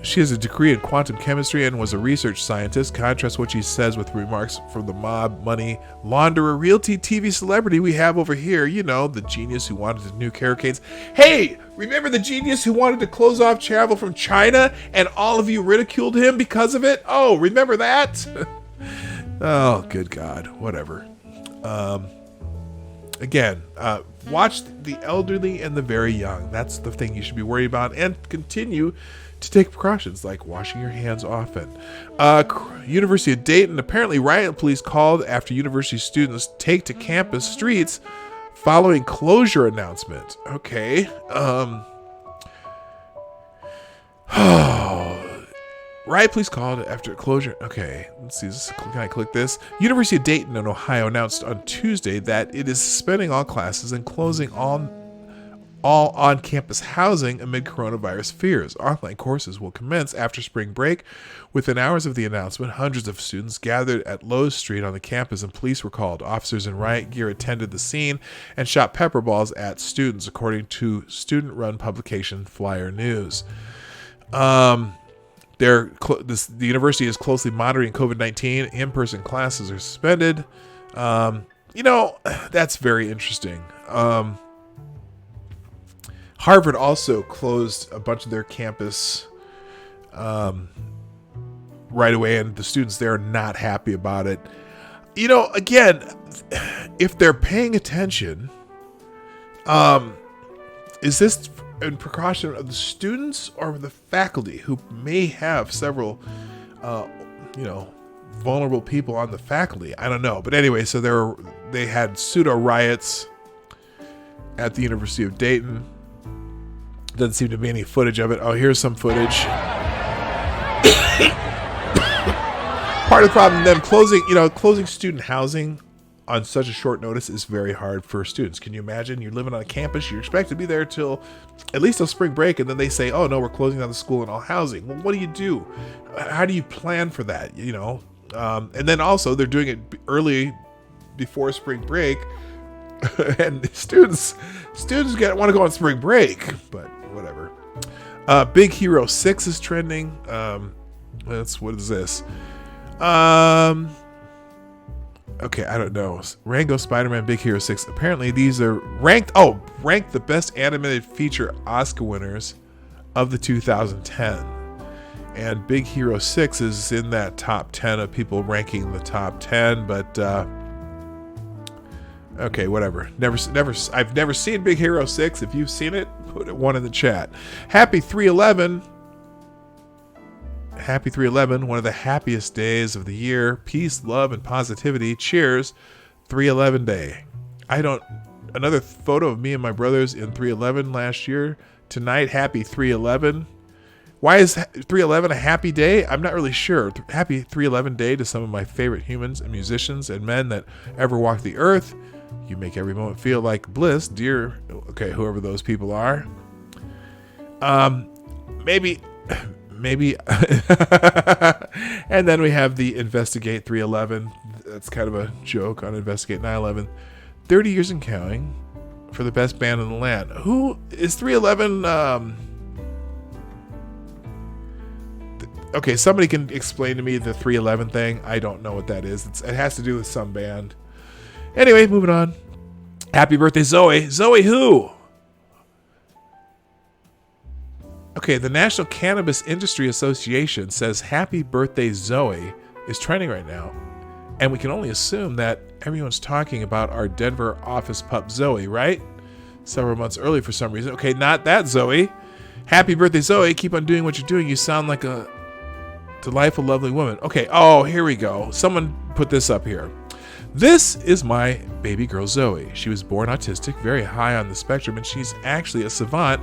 A: She has a degree in quantum chemistry and was a research scientist. Contrast what she says with remarks from the mob, money launderer, realty TV celebrity we have over here. You know, the genius who wanted to nuke hurricanes. Hey, remember the genius who wanted to close off travel from China and all of you ridiculed him because of it? Oh, remember that? Oh, good God. Whatever. Again, watch the elderly and the very young. That's the thing you should be worried about, and continue to take precautions like washing your hands often. University of Dayton, apparently riot police called after university students take to campus streets following closure announcement. Okay. Riot police called after closure. Okay, let's see. Can I click this? University of Dayton in Ohio announced on Tuesday that it is suspending all classes and closing all on-campus housing amid coronavirus fears. Online courses will commence after spring break. Within hours of the announcement, hundreds of students gathered at Lowe's Street on the campus and police were called. Officers in riot gear attended the scene and shot pepper balls at students, according to student-run publication Flyer News. The university is closely monitoring COVID-19. In-person classes are suspended. That's very interesting. Harvard also closed a bunch of their campus right away, and the students there are not happy about it. Again, if they're paying attention, is this in precaution of the students or of the faculty who may have several, vulnerable people on the faculty? I don't know. But anyway, so they had pseudo riots at the University of Dayton. Doesn't seem to be any footage of it. Oh, here's some footage. Part of the problem, them closing student housing on such a short notice is very hard for students. Can you imagine? You're living on a campus, you're expected to be there till at least till spring break, and then they say, oh no, we're closing down the school and all housing. Well, what do you do? How do you plan for that? And then also they're doing it early before spring break, and students want to go on spring break, but whatever. Big Hero 6 is trending. What is this? Okay, I don't know. Rango, Spider-Man, Big Hero 6. Apparently these are ranked the best animated feature Oscar winners of the 2010. And Big Hero 6 is in that top 10 of people ranking the top 10, but okay, whatever. I've never seen Big Hero 6. If you've seen it, put it one in the chat. Happy 3/11. Happy 3/11, one of the happiest days of the year. Peace, love, and positivity. Cheers, 3/11 day. Another photo of me and my brothers in 3/11 last year. Tonight, happy 3/11. Why is 3/11 a happy day? I'm not really sure. Happy 3/11 day to some of my favorite humans and musicians and men that ever walked the earth. You make every moment feel like bliss, dear. Okay, whoever those people are. Maybe. And then we have the Investigate 3/11. That's kind of a joke on Investigate 9/11. 30 years and counting for the best band in the land. Who is 3/11? Okay, somebody can explain to me the 3/11 thing. I don't know what that is. It has to do with some band. Anyway, moving on. Happy birthday, Zoe. Zoe who? Okay, the National Cannabis Industry Association says happy birthday, Zoe is trending right now. And we can only assume that everyone's talking about our Denver office pup, Zoe, right? Several months early for some reason. Okay, not that Zoe. Happy birthday, Zoe. Keep on doing what you're doing. You sound like a delightful, lovely woman. Okay, oh, here we go. Someone put this up here. This is my baby girl, Zoe. She was born autistic, very high on the spectrum, and she's actually a savant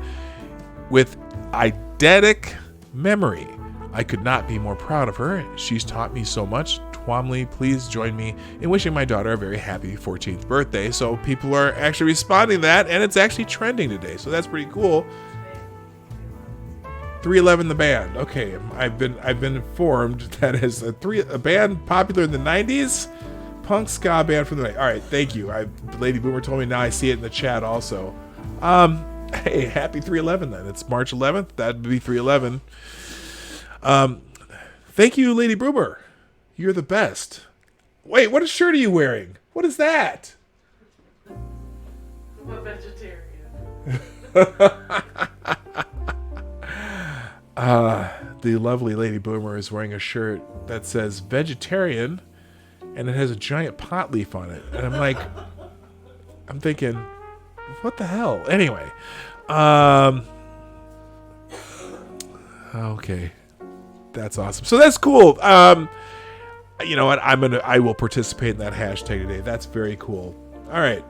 A: with eidetic memory. I could not be more proud of her. She's taught me so much. Twomley, please join me in wishing my daughter a very happy 14th birthday. So people are actually responding to that, and it's actually trending today. So that's pretty cool. 311 the band. Okay, I've been informed that is a band popular in the 90s, punk ska band from the 90s. All right, thank you. Lady Boomer told me, now I see it in the chat also. Hey, happy 311 then. It's March 11th. That'd be 311. Thank you, Lady Boomer. You're the best. Wait, what shirt are you wearing? What is that?
E: I'm a vegetarian.
A: The lovely Lady Boomer is wearing a shirt that says vegetarian, and it has a giant pot leaf on it. And I'm thinking, what the hell? Anyway, okay, that's awesome. So that's cool. You know what? I will participate in that hashtag today. That's very cool. All right.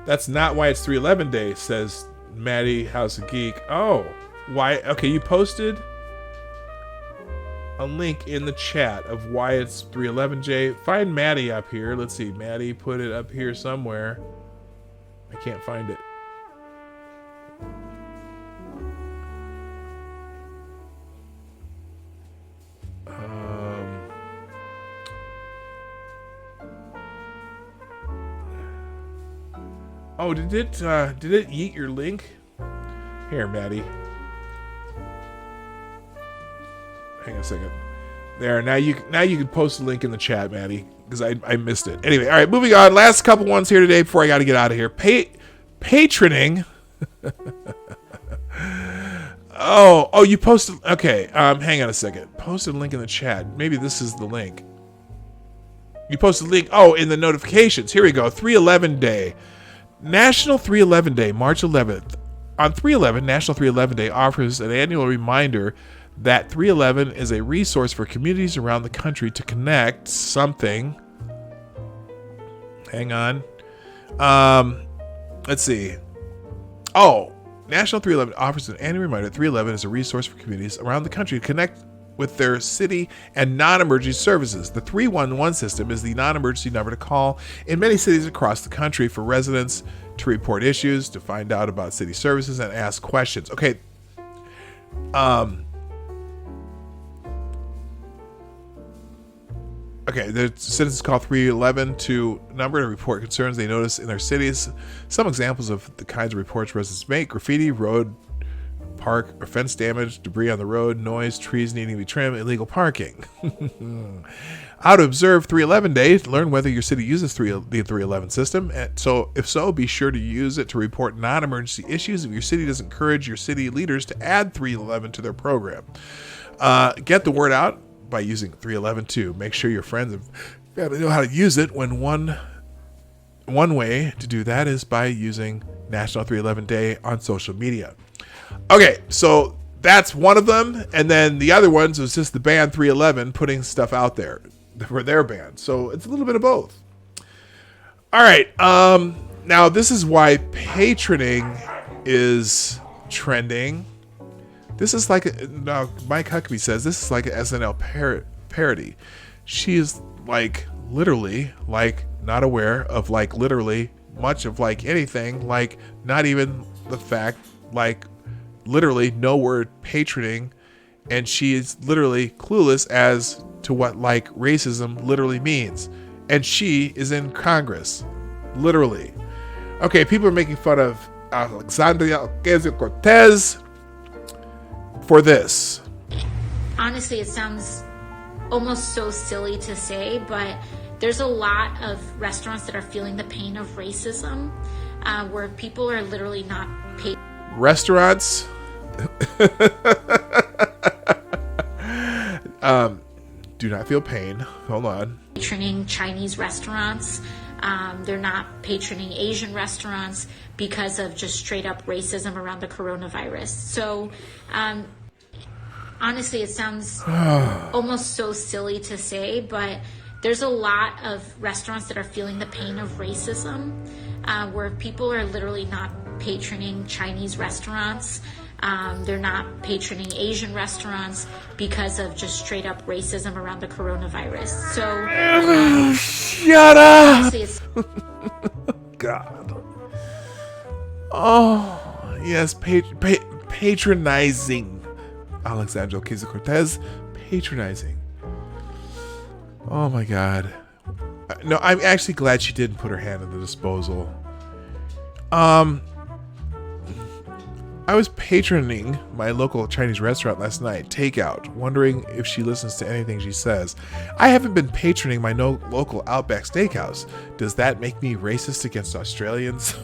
A: That's not why it's 311 Day, says Maddie House of Geek. Oh, why? Okay, you posted a link in the chat of why it's 311J. Find Maddie up here. Let's see. Maddie put it up here somewhere. I can't find it. Oh, did it eat your link? Here, Maddie. Hang on a second. There, now you can post a link in the chat, Maddie, because I missed it. Anyway, all right, moving on. Last couple ones here today before I got to get out of here. Patroning. Oh, you posted. Okay, hang on a second. Posted a link in the chat. Maybe this is the link. You posted a link. Oh, in the notifications. Here we go. 311 Day. National 311 Day, March 11th. On 311, National 311 Day offers an annual reminder that 311 is a resource for communities around the country to connect something. Hang on. Let's see. Oh, National 311 offers an annual reminder that 311 is a resource for communities around the country to connect with their city and non-emergency services. The 311 system is the non-emergency number to call in many cities across the country for residents to report issues, to find out about city services, and ask questions. Okay. Okay, the citizens call 311 to number to report concerns they notice in their cities. Some examples of the kinds of reports residents make: graffiti, road, park or fence damage, debris on the road, noise, trees needing to be trimmed, illegal parking. How to observe 311 Day. Learn whether your city uses the 311 system. And so, if so, be sure to use it to report non-emergency issues. If your city does, encourage your city leaders to add 311 to their program. Get the word out by using 311 too. Make sure your friends know how to use it. When one way to do that is by using National 311 Day on social media. Okay, so that's one of them, and then the other ones was just the band 311 putting stuff out there for their band. So it's a little bit of both. All right, now this is why patroning is trending. This is like Mike Huckabee says this is like an SNL parody. She is like literally like not aware of like literally much of like anything, like not even the fact like literally no word patroning, and she is literally clueless as to what like racism literally means, and she is in Congress literally. Okay, people are making fun of Alexandria Ocasio-Cortez for this.
E: Honestly, it sounds almost so silly to say, but there's a lot of restaurants that are feeling the pain of racism, where people are literally not paid.
A: Restaurants do not feel pain. Hold on.
E: Patroning Chinese restaurants. They're not patroning Asian restaurants because of just straight up racism around the coronavirus. So honestly, it sounds almost so silly to say, but there's a lot of restaurants that are feeling the pain of racism, where people are literally not patroning Chinese restaurants. They're not patroning Asian restaurants because of just straight up racism around the coronavirus. So,
A: shut up!
E: honestly, it's
A: God. Oh, yes, patronizing. Alexandra Ocasio-Cortez, patronizing. Oh my God. No, I'm actually glad she didn't put her hand in the disposal. I was patroning my local Chinese restaurant last night, takeout, wondering if she listens to anything she says. I haven't been patroning my local Outback Steakhouse. Does that make me racist against Australians?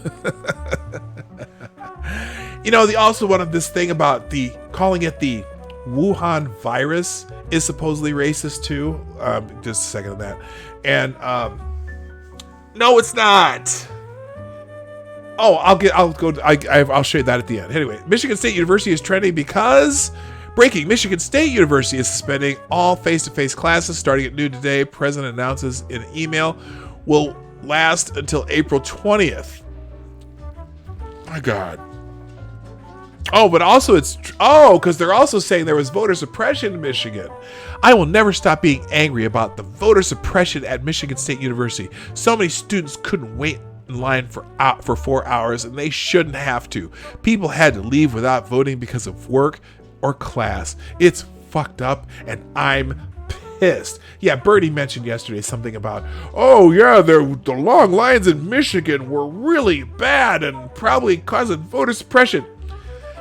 A: You know, also one of this thing about calling it the Wuhan virus is supposedly racist too. Just a second on that. And no, it's not. Oh, I'll show you that at the end. Anyway, Michigan State University is trending because breaking. Michigan State University is suspending all face-to-face classes starting at noon today. President announces in an email will last until April 20th. My God. Oh, but also because they're also saying there was voter suppression in Michigan. I will never stop being angry about the voter suppression at Michigan State University. So many students couldn't wait in line for 4 hours, and they shouldn't have to. People had to leave without voting because of work or class. It's fucked up, and I'm pissed. Yeah, Bernie mentioned yesterday something about, oh yeah, the long lines in Michigan were really bad and probably causing voter suppression.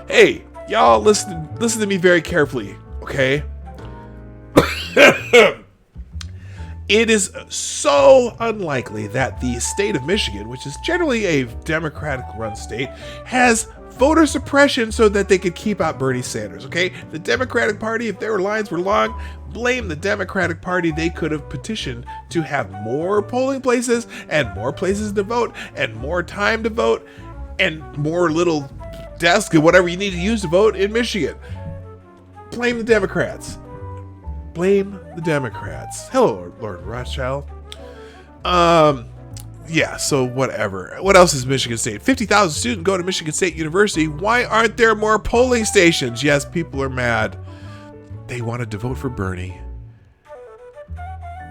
A: Hey, y'all, listen to me very carefully, okay? It is so unlikely that the state of Michigan, which is generally a Democratic-run state, has voter suppression so that they could keep out Bernie Sanders, okay? The Democratic Party, if their lines were long, blame the Democratic Party. They could have petitioned to have more polling places and more places to vote and more time to vote and more little desks and whatever you need to use to vote in Michigan. Blame the Democrats. Blame the Democrats. Hello, Lord Rothschild. Yeah, so whatever. What else is Michigan State? 50,000 students go to Michigan State University. Why aren't there more polling stations? Yes, people are mad. They wanted to vote for Bernie.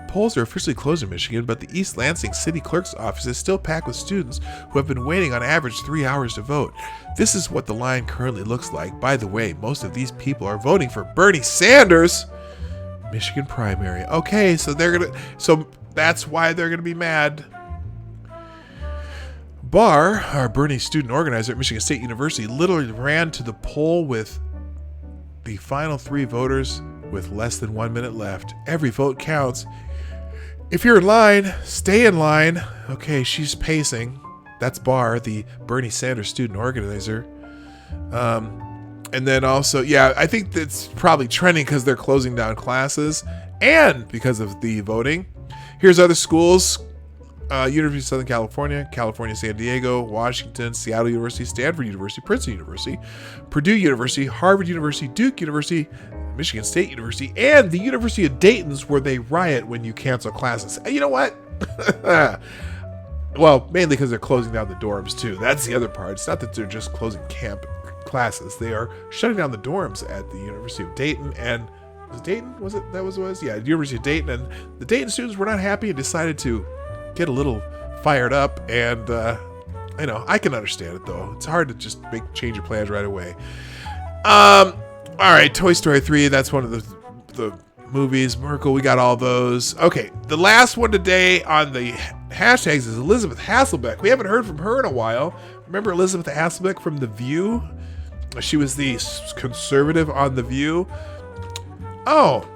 A: Polls are officially closed in Michigan, but the East Lansing City Clerk's office is still packed with students who have been waiting on average 3 hours to vote. This is what the line currently looks like. By the way, most of these people are voting for Bernie Sanders. Michigan primary. Okay, so that's why they're gonna be mad. Barr, our Bernie student organizer at Michigan State University, literally ran to the poll with the final 3 voters with less than 1 minute left. Every vote counts. If you're in line, stay in line. Okay, she's pacing. That's Barr, the Bernie Sanders student organizer. And then also, yeah, I think that's probably trending because they're closing down classes and because of the voting. Here's other schools. University of Southern California, California, San Diego, Washington, Seattle University, Stanford University, Princeton University, Purdue University, Harvard University, Duke University, Michigan State University, and the University of Dayton's, where they riot when you cancel classes. You know what? Well, mainly because they're closing down the dorms too. That's the other part. It's not that they're just closing classes. They are shutting down the dorms at the University of Dayton and was it Dayton? Was it? That was yeah, the University of Dayton, and the Dayton students were not happy and decided to get a little fired up. And I know I can understand it though. It's hard to just change your plans right away. All right, Toy Story 3. That's one of the movies. Merkel, we got all those. Okay, the last one today on the hashtags is Elizabeth Hasselbeck. We haven't heard from her in a while. Remember Elizabeth Hasselbeck from The View? She was the conservative on The View. Oh,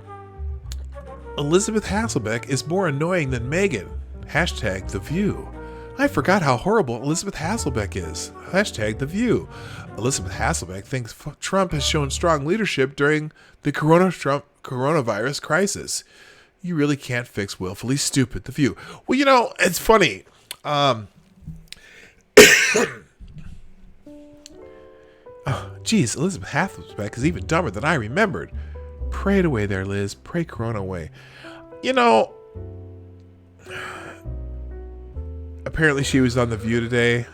A: Elizabeth Hasselbeck is more annoying than Meghan. Hashtag The View. I forgot how horrible Elizabeth Hasselbeck is. Hashtag The View. Elizabeth Hasselbeck thinks Trump has shown strong leadership during the coronavirus crisis. You really can't fix willfully stupid. The View. Well, you know, it's funny. Geez, Elizabeth Hasselbeck is even dumber than I remembered. Pray it away there, Liz. Pray Corona away. You know, apparently she was on The View today.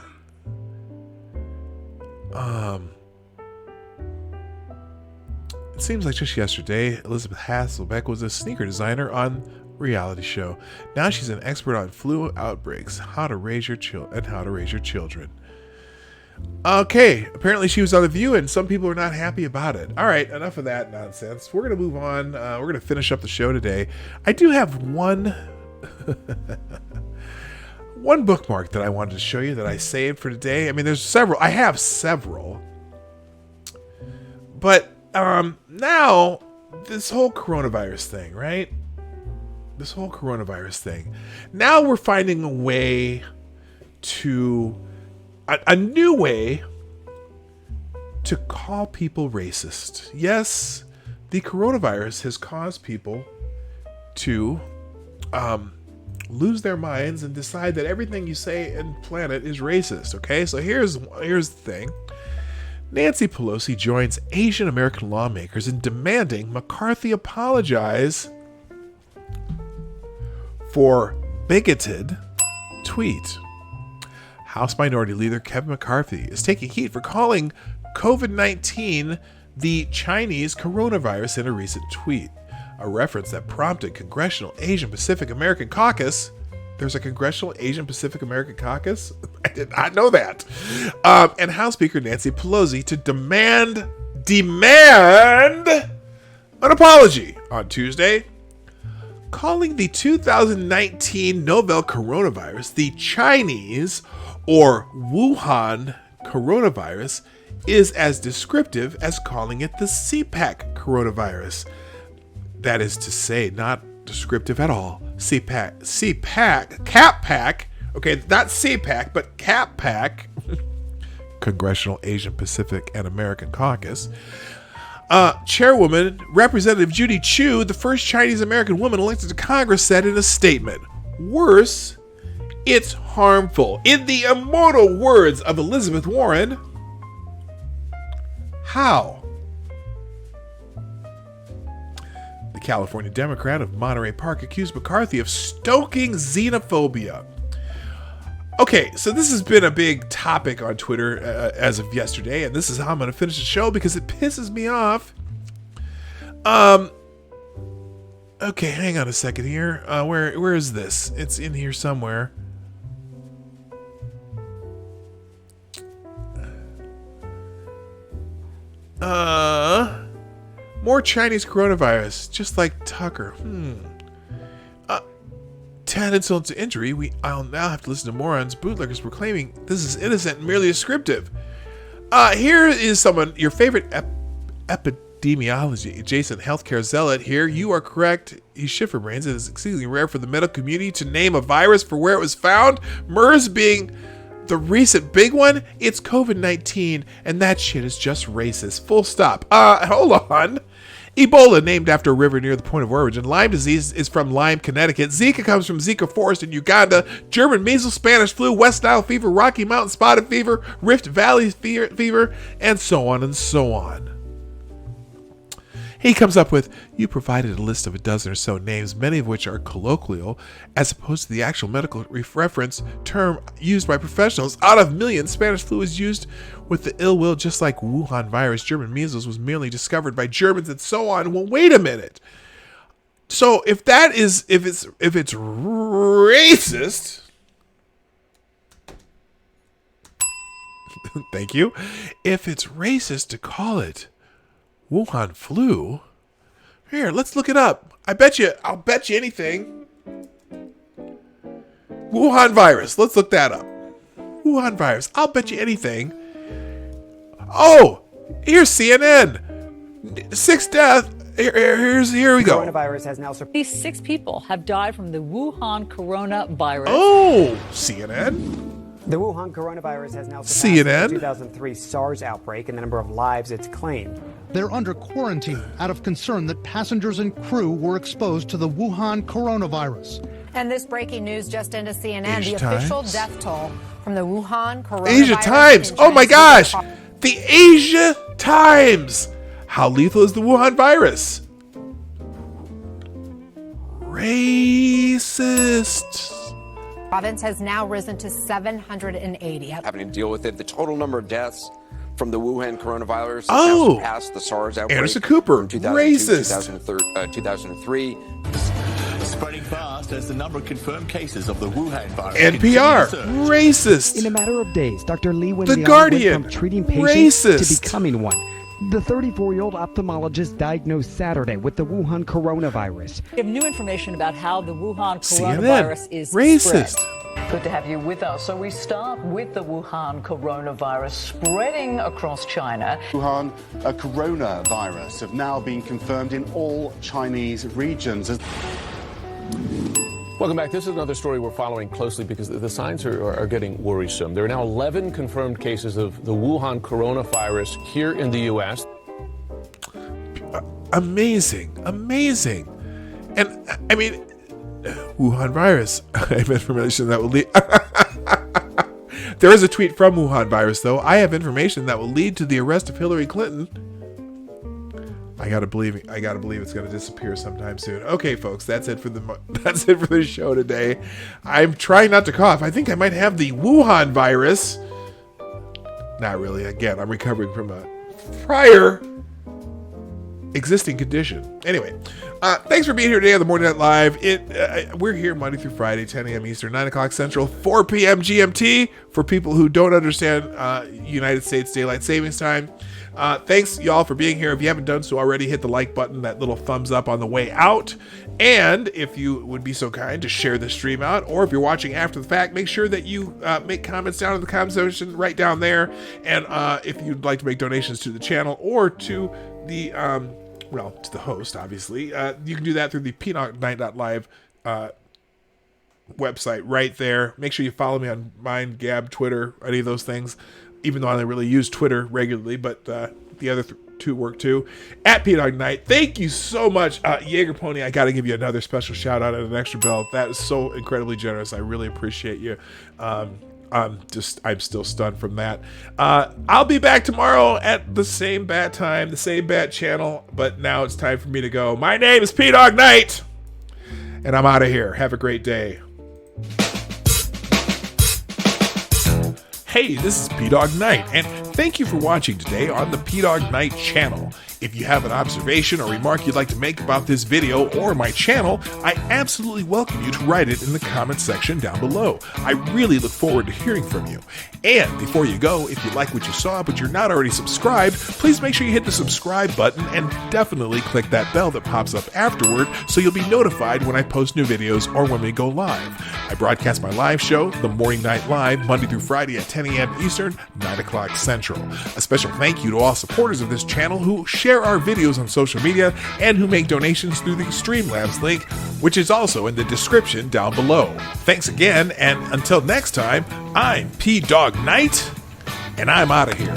A: seems like just yesterday, Elizabeth Hasselbeck was a sneaker designer on reality show. Now she's an expert on flu outbreaks, how to raise your children. Okay, apparently she was on The View, and some people are not happy about it. All right, enough of that nonsense. We're going to move on. We're going to finish up the show today. I do have one bookmark that I wanted to show you that I saved for today. I mean, there's several. I have several. But now, this whole coronavirus thing, right? This whole coronavirus thing. Now we're finding a way to... a new way to call people racist. Yes, the coronavirus has caused people to lose their minds and decide that everything you say in planet is racist. Okay, so here's the thing. Nancy Pelosi joins Asian American lawmakers in demanding McCarthy apologize for bigoted tweet. House Minority Leader Kevin McCarthy is taking heat for calling COVID-19 the Chinese coronavirus in a recent tweet, a reference that prompted Congressional Asian Pacific American Caucus. There's a Congressional Asian Pacific American Caucus? I did not know that. And House Speaker Nancy Pelosi to demand an apology on Tuesday, calling the 2019 novel coronavirus the Chinese or Wuhan coronavirus is as descriptive as calling it the CPAC coronavirus. That is to say, not descriptive at all. CPAC, okay, not CPAC, but CAPAC, Congressional Asian Pacific and American Caucus. Chairwoman Representative Judy Chu, the first Chinese American woman elected to Congress, said in a statement, "Worse, it's harmful." In the immortal words of Elizabeth Warren, how? The California Democrat of Monterey Park accused McCarthy of stoking xenophobia. Okay, so this has been a big topic on Twitter as of yesterday, and this is how I'm going to finish the show because it pisses me off. Okay, hang on a second here. Where is this? It's in here somewhere. More Chinese coronavirus, just like Tucker. 10 insults to injury. I'll now have to listen to morons, bootleggers proclaiming this is innocent and merely descriptive. Here is someone, your favorite epidemiology adjacent healthcare zealot here. You are correct. He's Schifferbrains. It is exceedingly rare for the medical community to name a virus for where it was found. MERS being the recent big one. It's COVID-19, and that shit is just racist. Full stop. Hold on. Ebola, named after a river near the point of origin. Lyme disease is from Lyme, Connecticut. Zika comes from Zika Forest in Uganda. German measles, Spanish flu, West Nile fever, Rocky Mountain spotted fever, Rift Valley fever, and so on and so on. He comes up with, you provided a list of a dozen or so names, many of which are colloquial, as opposed to the actual medical reference term used by professionals. Out of millions, Spanish flu is used with the ill will, just like Wuhan virus. German measles was merely discovered by Germans, and so on. Well, wait a minute. So if it's racist, thank you. If it's racist to call it Wuhan flu, here, let's look it up. I'll bet you anything. Wuhan virus. Let's look that up. Wuhan virus. I'll bet you anything. Oh, here's CNN. 6 deaths. Here we go.
L: Coronavirus has now surpassed 6 people have died from the Wuhan coronavirus.
A: Oh, CNN.
L: The Wuhan coronavirus has now surpassed
A: CNN.
L: the 2003 SARS outbreak and the number of lives it's claimed.
M: They're under quarantine out of concern that passengers and crew were exposed to the Wuhan coronavirus.
N: And this breaking news just into CNN,
A: Asia
N: the official
A: Times.
N: death toll from the Wuhan coronavirus.
A: Asia Times. Oh my gosh. The Asia Times. How lethal is the Wuhan virus? Racist.
N: Province has now risen to 780.
O: Having to deal with it, the total number of deaths from the Wuhan coronavirus.
A: Oh,
O: surpassed the SARS outbreak.
A: Anderson Cooper,
O: from 2002,
A: racist.
O: 2003.
P: Spreading fast as the number of confirmed cases of the Wuhan virus.
A: NPR, racist.
Q: In a matter of days, Dr. Lee
A: The
Q: Wenliang
A: Guardian,
Q: went from treating patients
A: racist.
Q: to becoming one. The 34-year-old ophthalmologist diagnosed Saturday with the Wuhan coronavirus.
L: We have new information about how the Wuhan
A: CNN,
L: coronavirus is
A: racist.
L: spread. Good to have you with us. So we start with the Wuhan coronavirus spreading across China.
R: Wuhan coronavirus have now been confirmed in all Chinese regions.
S: Welcome back. This is another story we're following closely because the signs are getting worrisome. There are now 11 confirmed cases of the Wuhan coronavirus here in the U.S.
A: Amazing. And I mean, Wuhan virus. I have information that will lead. There is a tweet from Wuhan virus, though. I have information that will lead to the arrest of Hillary Clinton. I gotta believe it's gonna disappear sometime soon. Okay, folks, that's it for the show today. I'm trying not to cough. I think I might have the Wuhan virus. Not really. Again, I'm recovering from a prior existing condition. Anyway, thanks for being here today on the Morning Night Live. We're here Monday through Friday, 10 a.m. Eastern, 9 o'clock Central, 4 p.m. GMT for people who don't understand United States Daylight Savings Time. Thanks, y'all, for being here. If you haven't done so already, hit the like button, that little thumbs up on the way out. And if you would be so kind to share the stream out, or if you're watching after the fact, make sure that you make comments down in the comment section right down there. And if you'd like to make donations to the channel or to the, to the host, obviously, you can do that through the PDawg.live website right there. Make sure you follow me on mine, Gab, Twitter, any of those things. Even though I don't really use Twitter regularly, but the other two work too. At PDawg Night. Thank you so much, Jaeger Pony. I got to give you another special shout out and an extra bell. That is so incredibly generous. I really appreciate you. I'm still stunned from that. I'll be back tomorrow at the same bat time, the same bat channel, but now it's time for me to go. My name is PDawg Night, and I'm out of here. Have a great day. Hey, this is PDawg Night, and thank you for watching today on the PDawg Night channel. If you have an observation or remark you'd like to make about this video or my channel, I absolutely welcome you to write it in the comment section down below. I really look forward to hearing from you. And before you go, if you like what you saw but you're not already subscribed, please make sure you hit the subscribe button and definitely click that bell that pops up afterward so you'll be notified when I post new videos or when we go live. I broadcast my live show, The Morning Night Live, Monday through Friday at 10 a.m. Eastern, 9 o'clock Central. A special thank you to all supporters of this channel who share our videos on social media and who make donations through the Streamlabs link, which is also in the description down below. Thanks again, and until next time, I'm PDawg Night, and I'm out of here.